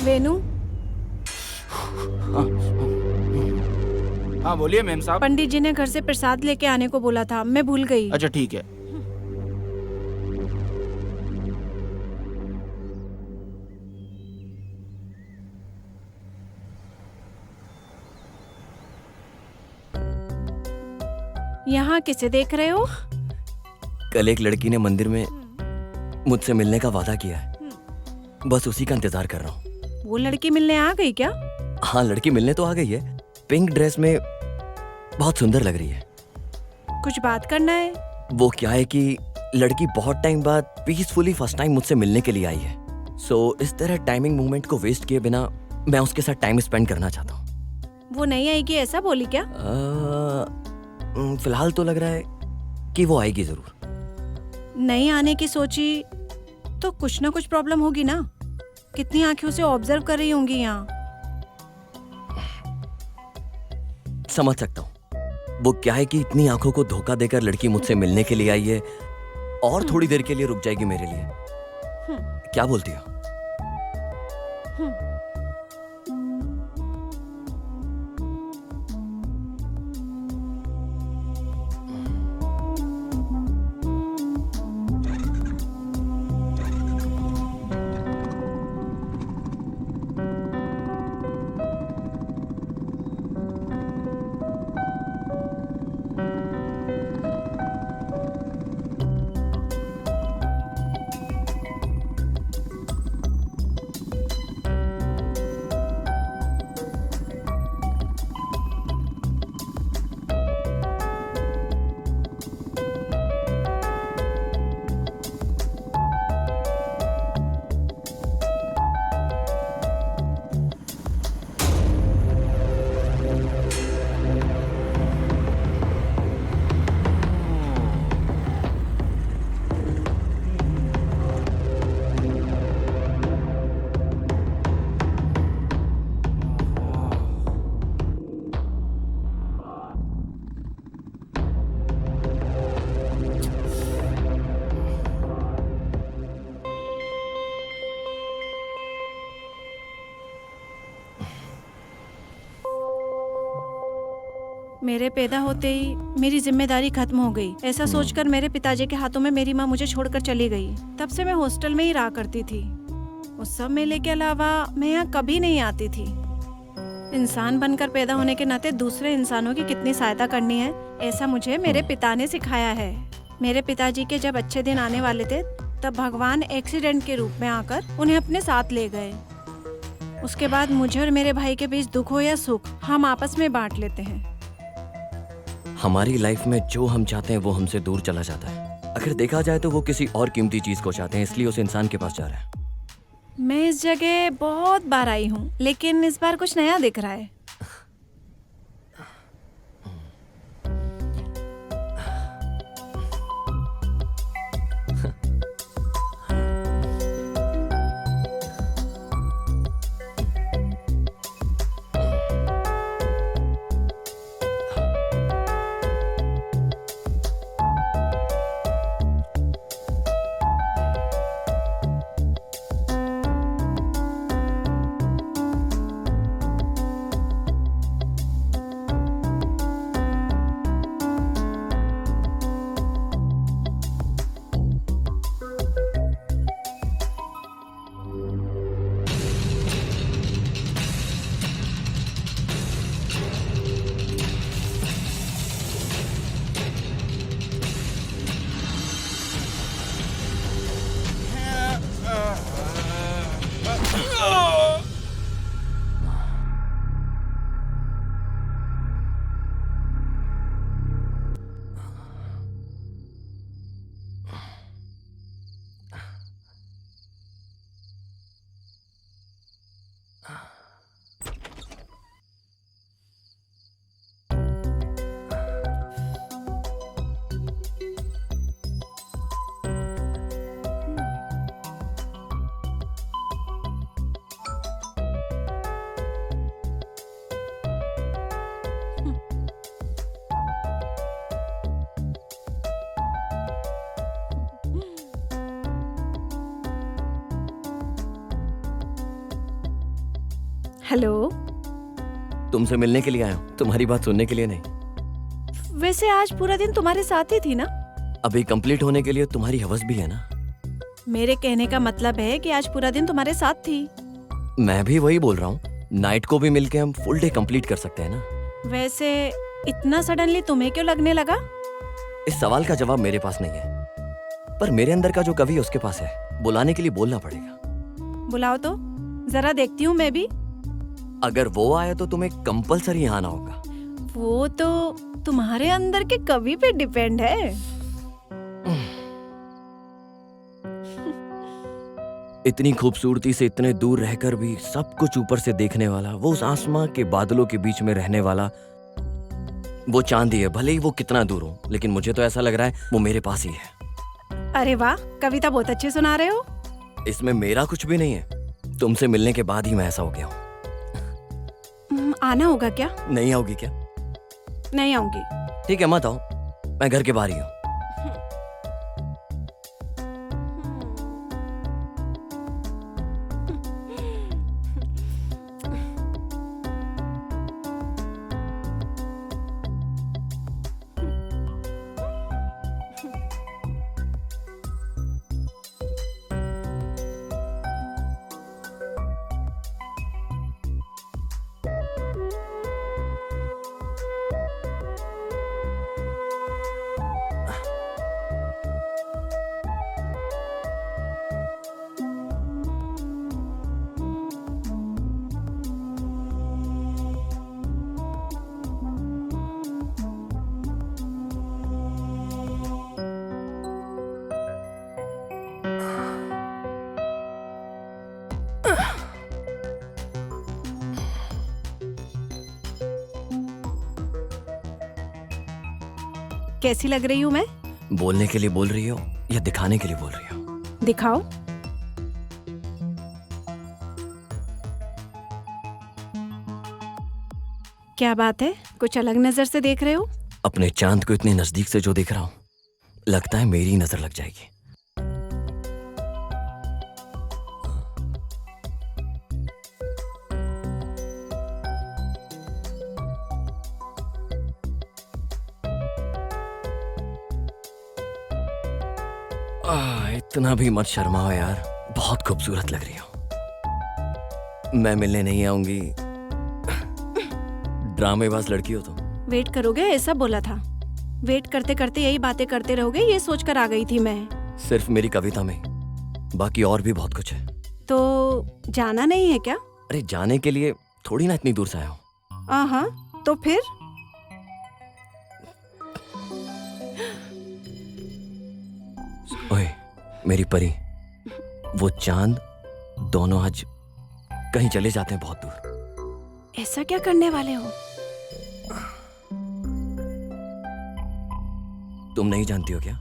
वेनु, हाँ बोलिए मैम साहब। पंडित जी ने घर से प्रसाद लेके आने को बोला था, मैं भूल गई। अच्छा ठीक है। यहाँ किसे देख रहे हो? कल एक लड़की ने मंदिर में मुझसे मिलने का वादा किया है, बस उसी का इंतजार कर रहा हूँ। वो लड़की मिलने आ गई क्या? हाँ, लड़की मिलने तो आ गई है, पिंक ड्रेस में बहुत सुंदर लग रही है। कुछ बात करना है? वो क्या है कि लड़की बहुत टाइम बाद पीसफुली फर्स्ट टाइम मुझसे मिलने के लिए आई है। सो इस तरह टाइमिंग मूवमेंट को वेस्ट किए बिना मैं उसके साथ टाइम स्पेंड करना चाहता हूँ। वो नहीं आएगी ऐसा बोली क्या? फिलहाल तो लग रहा है कि वो आएगी जरूर। नहीं आने की सोची तो कुछ ना कुछ प्रॉब्लम होगी ना। कितनी आंखों से ऑब्जर्व कर रही होंगी यहाँ। समझ सकता हूँ। वो क्या है कि इतनी आंखों को धोखा देकर लड़की मुझसे मिलने के लिए आई है और थोड़ी देर के लिए रुक जाएगी मेरे लिए। क्या बोलती हो? मेरे पैदा होते ही मेरी जिम्मेदारी खत्म हो गई। ऐसा सोचकर मेरे पिताजी के हाथों में मेरी माँ मुझे छोड़कर चली गई। तब से मैं हॉस्टल में ही रहा करती थी। उस सब मेले के अलावा मैं यहाँ कभी नहीं आती थी। इंसान बनकर पैदा होने के नाते दूसरे इंसानों की कितनी सहायता करनी है, ऐसा मुझे मेरे पिता ने सिखाया है। मेरे पिताजी के जब अच्छे दिन आने वाले थे तब भगवान एक्सीडेंट के रूप में आकर उन्हें अपने साथ ले गए। उसके बाद मुझे और मेरे भाई के बीच दुख हो या सुख हम आपस में बांट लेते हैं। हमारी लाइफ में जो हम चाहते हैं वो हमसे दूर चला जाता है। अगर देखा जाए तो वो किसी और कीमती चीज को चाहते हैं, इसलिए उस इंसान के पास जा रहा है। मैं इस जगह बहुत बार आई हूँ, लेकिन इस बार कुछ नया दिख रहा है। हेलो। तुमसे मिलने के लिए आया हूँ, तुम्हारी बात सुनने के लिए नहीं। वैसे आज पूरा दिन तुम्हारे साथ ही थी ना? अभी कंप्लीट होने के लिए तुम्हारी हवस भी है ना। मेरे कहने का मतलब है कि आज पूरा दिन तुम्हारे साथ थी। मैं भी वही बोल रहा हूँ, नाइट को भी मिलके हम फुल डे कंप्लीट कर सकते हैं ना। वैसे इतना सडनली तुम्हें क्यों लगने लगा? इस सवाल का जवाब मेरे पास नहीं है, पर मेरे अंदर का जो कवि उसके पास है। बुलाने के लिए बोलना पड़ेगा। बुलाओ तो जरा देखती हूँ मैं भी। अगर वो आए तो तुम्हें कंपलसरी आना होगा। वो तो तुम्हारे अंदर के कवि पे डिपेंड है। इतनी खूबसूरती से इतने दूर रहकर भी सब कुछ ऊपर से देखने वाला, वो उस आसमां के बादलों के बीच में रहने वाला, वो चांदी है। भले ही वो कितना दूर हो, लेकिन मुझे तो ऐसा लग रहा है वो मेरे पास ही है। अरे वाह, कविता बहुत अच्छी सुना रहे हो। इसमें मेरा कुछ भी नहीं है। तुमसे मिलने के बाद ही मैं ऐसा हो गया हूँ। आना होगा क्या? नहीं आओगी क्या? नहीं आऊंगी। ठीक है, मत आओ, मैं घर के बाहर ही हूँ। कैसी लग रही हूँ मैं? बोलने के लिए बोल रही हो या दिखाने के लिए बोल रही हो? दिखाओ। क्या बात है, कुछ अलग नजर से देख रहे हो? अपने चांद को इतने नजदीक से जो देख रहा हूँ, लगता है मेरी नजर लग जाएगी। इतना भी मत शर्माओ यार, बहुत खूबसूरत लग रही हो। मैं मिलने नहीं आऊंगी, ड्रामेबाज लड़की हो तुम। वेट करोगे ऐसा बोला था। वेट करते करते यही बातें करते रहोगे, ये सोचकर आ गई थी मैं। सिर्फ मेरी कविता में, बाकी और भी बहुत कुछ है। तो जाना नहीं है क्या? अरे जाने के लिए थोड़ी ना इतनी दूर से आया हूँ। हाँ, तो फिर? ओए मेरी परी, वो चांद, दोनों आज कहीं चले जाते हैं बहुत दूर। ऐसा क्या करने वाले हो? तुम नहीं जानती हो क्या?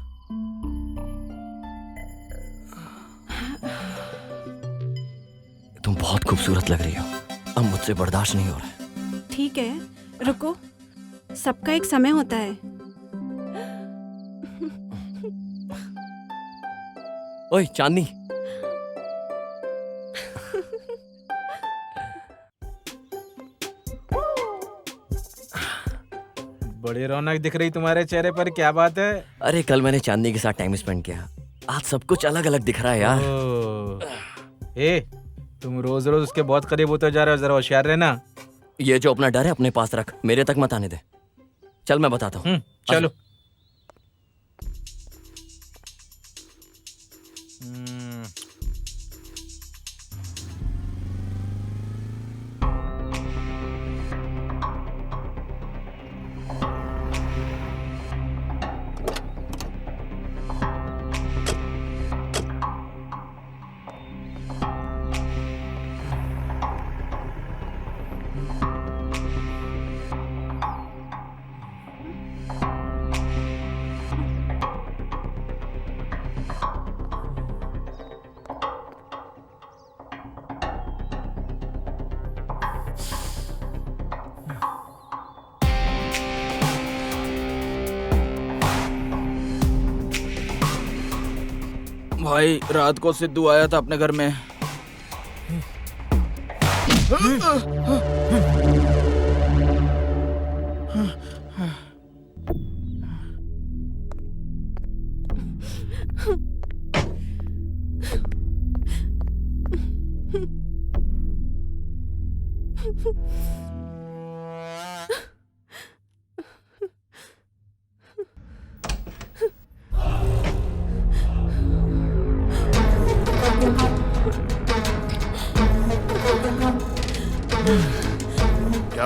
तुम बहुत खूबसूरत लग रही हो, अब मुझसे बर्दाश्त नहीं हो रहा है। ठीक है, रुको, सबका एक समय होता है। ओए चांदनी, बड़ी रौनक दिख रही तुम्हारे चेहरे पर, क्या बात है? अरे कल मैंने चांदनी के साथ टाइम स्पेंड किया, आज सब कुछ अलग अलग दिख रहा है यार। ए, तुम रोज रोज उसके बहुत करीब होते जा रहे हो, जरा होशियार रहना। ये जो अपना डर है अपने पास रख, मेरे तक मत आने दे। चल मैं बताता हूँ। चलो। भाई रात को सिद्धू आया था अपने घर में। क्या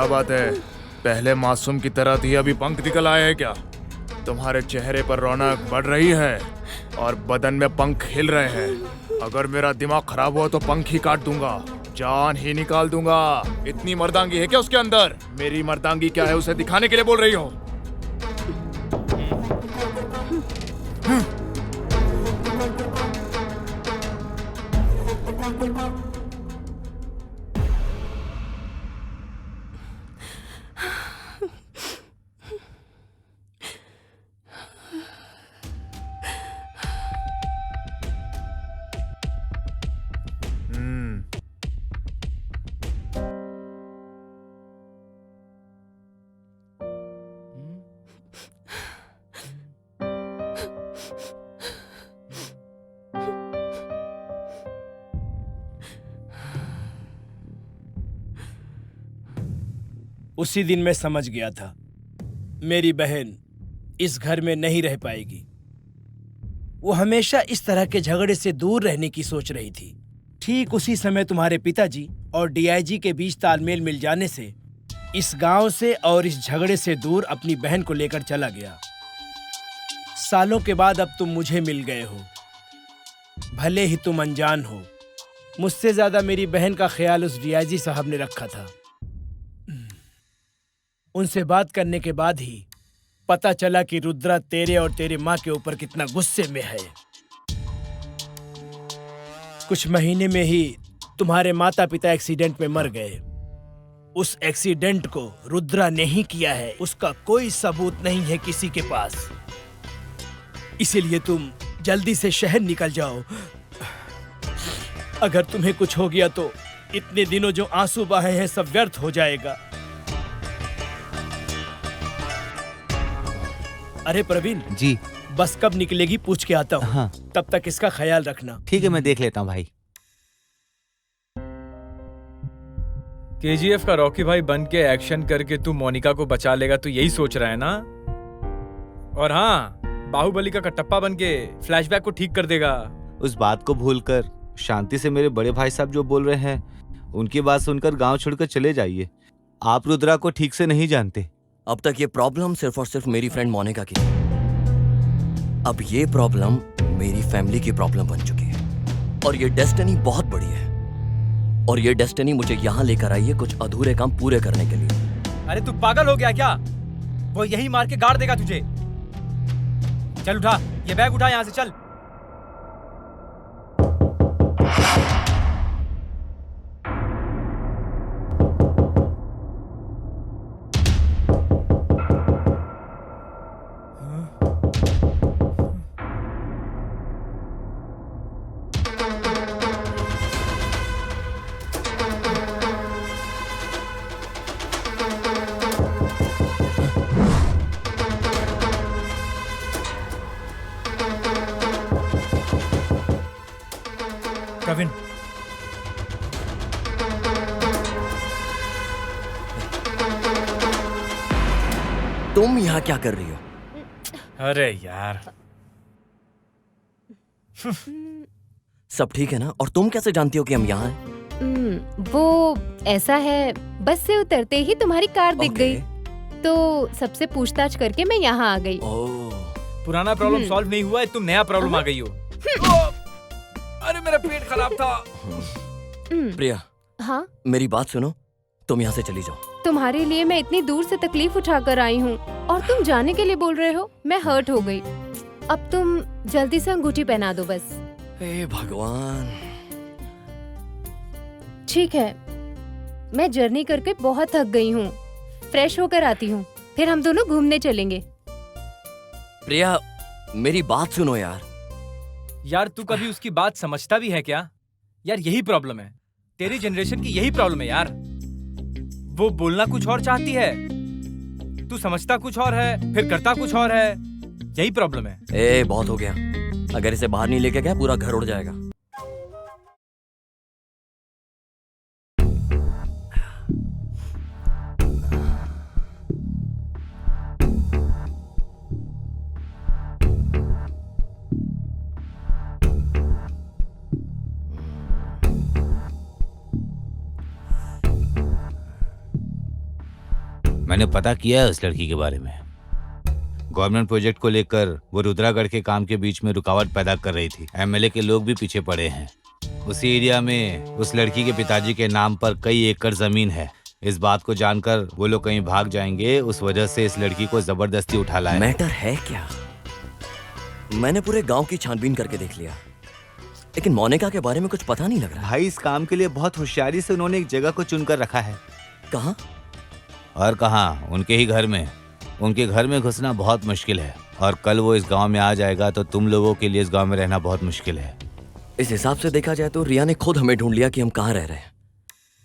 बात है, पहले मासूम की तरह थी, अभी पंख निकल आए हैं क्या? तुम्हारे चेहरे पर रौनक बढ़ रही है और बदन में पंख हिल रहे हैं। अगर मेरा दिमाग खराब हुआ तो पंख ही काट दूंगा, जान ही निकाल दूंगा। इतनी मर्दांगी है क्या उसके अंदर? मेरी मर्दांगी क्या है उसे दिखाने के लिए बोल रही हो? उसी दिन मैं समझ गया था मेरी बहन इस घर में नहीं रह पाएगी। वो हमेशा इस तरह के झगड़े से दूर रहने की सोच रही थी। ठीक उसी समय तुम्हारे पिताजी और डीआईजी के बीच तालमेल मिल जाने से इस गांव से और इस झगड़े से दूर अपनी बहन को लेकर चला गया। सालों के बाद अब तुम मुझे मिल गए हो। भले ही तुम अनजान हो, मुझसे ज्यादा मेरी बहन का ख्याल उस डीआईजी साहब ने रखा था। उनसे बात करने के बाद ही पता चला कि रुद्रा तेरे और तेरे माँ के ऊपर कितना गुस्से में है। कुछ महीने में ही तुम्हारे माता पिता एक्सीडेंट में मर गए। उस एक्सीडेंट को रुद्रा ने ही किया है, उसका कोई सबूत नहीं है किसी के पास। इसीलिए तुम जल्दी से शहर निकल जाओ। अगर तुम्हें कुछ हो गया तो इतने दिनों जो आंसू बहाए हैं सब व्यर्थ हो जाएगा। अरे प्रवीण जी, बस कब निकलेगी पूछ के आता हूँ। हाँ। तब तक इसका ख्याल रखना। ठीक है, मैं देख लेता हूँ भाई। केजीएफ का रॉकी भाई बन के एक्शन करके तू मोनिका को बचा लेगा, तू यही सोच रहा है ना? और हाँ, बाहुबली का कटप्पा बन के फ्लैशबैक को ठीक कर देगा। उस बात को भूलकर शांति से मेरे बड़े भाई साहब जो बोल रहे हैं उनकी बात सुनकर गांव छोड़कर चले जाइए। आप रुद्रा को ठीक से नहीं जानते। अब तक ये प्रॉब्लम सिर्फ और सिर्फ मेरी फ्रेंड मोनिका की थी। अब ये प्रॉब्लम मेरी फैमिली की प्रॉब्लम बन चुकी है और ये डेस्टिनी बहुत बड़ी है। और ये डेस्टिनी मुझे यहाँ लेकर आई है कुछ अधूरे काम पूरे करने के लिए। अरे तू पागल हो गया क्या? वो यही मार के गाड़ देगा तुझे। चल उठा, ये बैग उठा यहाँ से, चल। प्रवीण, तुम यहाँ क्या कर रही हो? अरे यार, सब ठीक है ना? और तुम कैसे जानती हो कि हम यहाँ हैं? वो ऐसा है, बस से उतरते ही तुम्हारी कार दिख गई, तो सबसे पूछताछ करके मैं यहाँ आ गई। पुराना प्रॉब्लम सॉल्व नहीं हुआ है, तुम नया प्रॉब्लम आ गई हो। अरे मेरा पेट खराब था। प्रिया, हाँ, मेरी बात सुनो, तुम यहाँ से चली जाओ। तुम्हारे लिए मैं इतनी दूर से तकलीफ उठाकर आई हूँ और तुम जाने के लिए बोल रहे हो? मैं हर्ट हो गई। अब तुम जल्दी से अंगूठी पहना दो बस। हे भगवान। ठीक है, मैं जर्नी करके बहुत थक गई हूँ, फ्रेश होकर आती हूँ, फिर हम दोनों घूमने चलेंगे। प्रिया, मेरी बात सुनो यार। यार तू कभी उसकी बात समझता भी है क्या? यार यही प्रॉब्लम है, तेरी जनरेशन की यही प्रॉब्लम है यार। वो बोलना कुछ और चाहती है, तू समझता कुछ और है, फिर करता कुछ और है। यही प्रॉब्लम है। ए, बहुत हो गया। अगर इसे बाहर नहीं लेके गया पूरा घर उड़ जाएगा। मैंने पता किया है उस लड़की के बारे में। गवर्नमेंट प्रोजेक्ट को लेकर वो रुद्रागढ़ के काम के बीच में रुकावट पैदा कर रही थी। एमएलए के लोग भी पीछे पड़े हैं। उसी एरिया में उस लड़की के पिताजी के नाम पर कई एकड़ जमीन है। इस बात को जानकर वो लोग कहीं भाग जाएंगे, उस वजह से इस लड़की को जबरदस्ती उठा लाया। मैटर है क्या? मैंने पूरे गांव की छानबीन करके देख लिया, लेकिन मोनिका के बारे में कुछ पता नहीं लग रहा। भाई, इस काम के लिए बहुत होशियारी से उन्होंने एक जगह को चुनकर रखा है। कहाँ? और कहाँ, उनके ही घर में। उनके घर में घुसना बहुत मुश्किल है, और कल वो इस गांव में आ जाएगा तो तुम लोगों के लिए इस गांव में रहना बहुत मुश्किल है। इस हिसाब से देखा जाए तो रिया ने खुद हमें ढूंढ लिया कि हम कहाँ रह रहे हैं।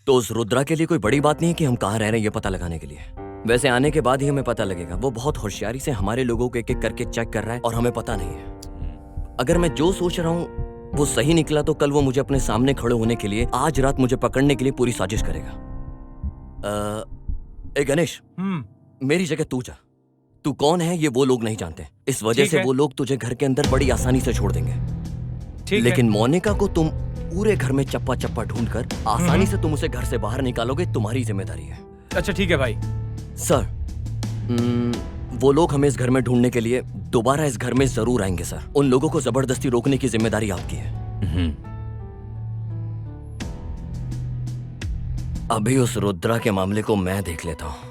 तो उस रुद्रा के लिए कोई बड़ी बात नहीं है कि हम कहाँ रह रहे हैं ये पता लगाने के लिए। वैसे आने के बाद ही हमें पता लगेगा। वो बहुत होशियारी से हमारे लोगों को एक एक करके चेक कर रहा है और हमें पता नहीं है। अगर मैं जो सोच रहा हूँ वो सही निकला तो कल वो मुझे अपने सामने खड़े होने के लिए, आज रात मुझे पकड़ने के लिए पूरी साजिश करेगा। गणेश, मेरी जगह तू जा। तू कौन है ये वो लोग नहीं जानते, इस वजह से वो लोग तुझे घर के अंदर बड़ी आसानी से छोड़ देंगे। लेकिन मोनिका को तुम पूरे घर में चप्पा चप्पा ढूंढकर आसानी से तुम उसे घर से बाहर निकालोगे, तुम्हारी जिम्मेदारी है। अच्छा ठीक है भाई। सर, वो लोग हमें इस घर में ढूंढने के लिए दोबारा इस घर में जरूर आएंगे सर। उन लोगों को जबरदस्ती रोकने की जिम्मेदारी आपकी है। अभी उस रुद्रा के मामले को मैं देख लेता हूं।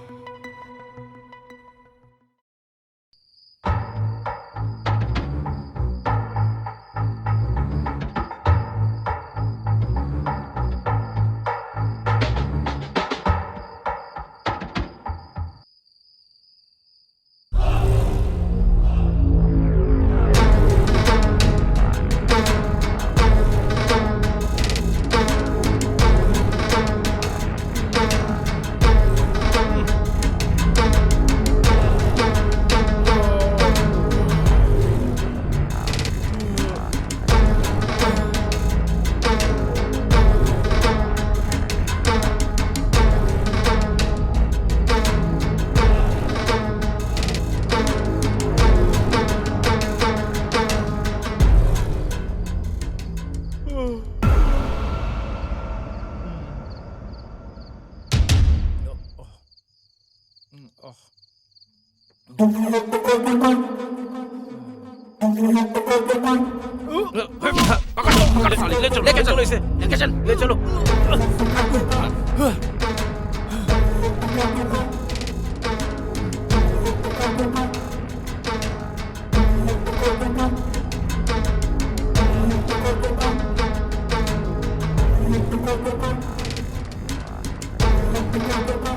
लेके चलो इसे, लेके चल, ले चलो।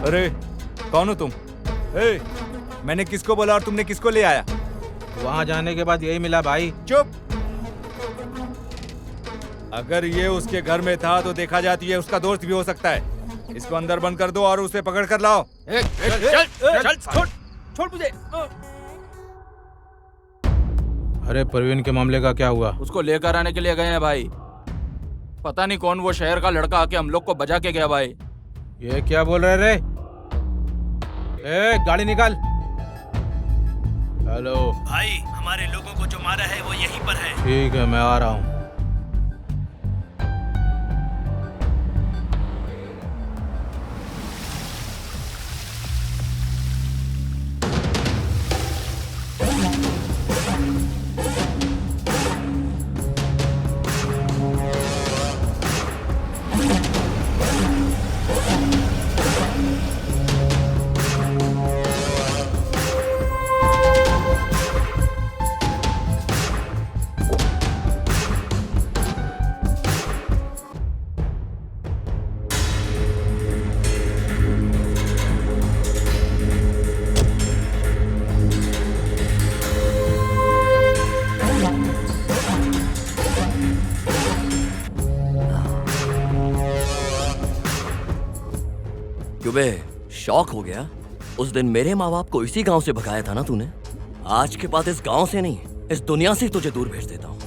अरे कौन हो तुम? मैंने किसको बोला और तुमने किसको ले आया? वहां जाने के बाद यही मिला भाई। चुप। अगर ये उसके घर में था तो देखा जाती है उसका दोस्त भी हो सकता है। इसको अंदर बंद कर दो और उसे पकड़ कर लाओ। चल छोड़ मुझे। अरे प्रवीण के मामले का क्या हुआ? उसको लेकर आने के लिए गए हैं भाई। पता नहीं कौन वो शहर का लड़का आके हम लोग को बजा के गया भाई। ये क्या बोल रहे रे? गाड़ी निकाल। हेलो भाई, हमारे लोगों को जो मारा है वो यहीं पर है। ठीक है, मैं आ रहा हूँ। क्यों बे, शौक हो गया? उस दिन मेरे माँ बाप को इसी गांव से भगाया था ना तूने। आज के बाद इस गांव से नहीं, इस दुनिया से तुझे दूर भेज देता हूँ।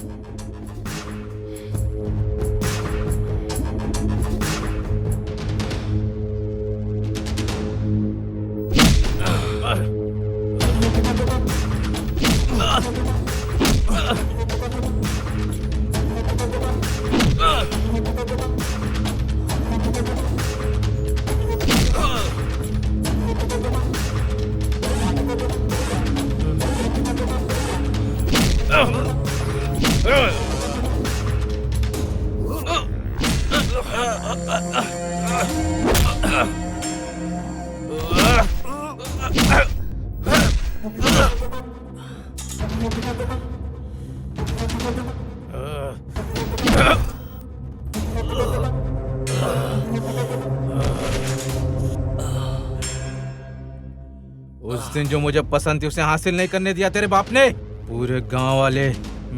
उस दिन जो मुझे पसंद थी उसे हासिल नहीं करने दिया तेरे बाप ने। पूरे गांव वाले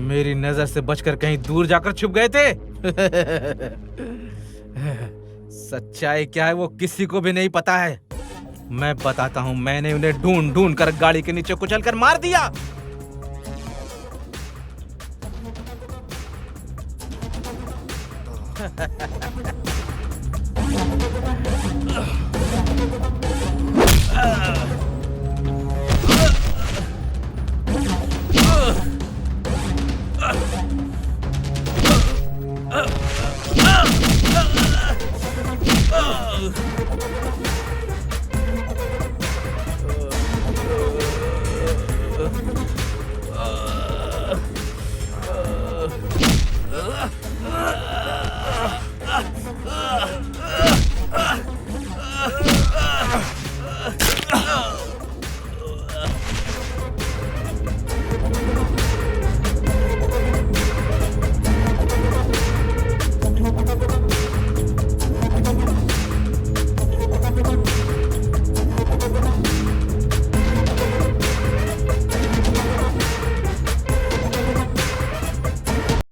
मेरी नजर से बचकर कहीं दूर जाकर छुप गए थे। सच्चाई क्या है वो किसी को भी नहीं पता है। मैं बताता हूँ, मैंने उन्हें ढूंढ ढूंढ कर गाड़ी के नीचे कुचल कर मार दिया।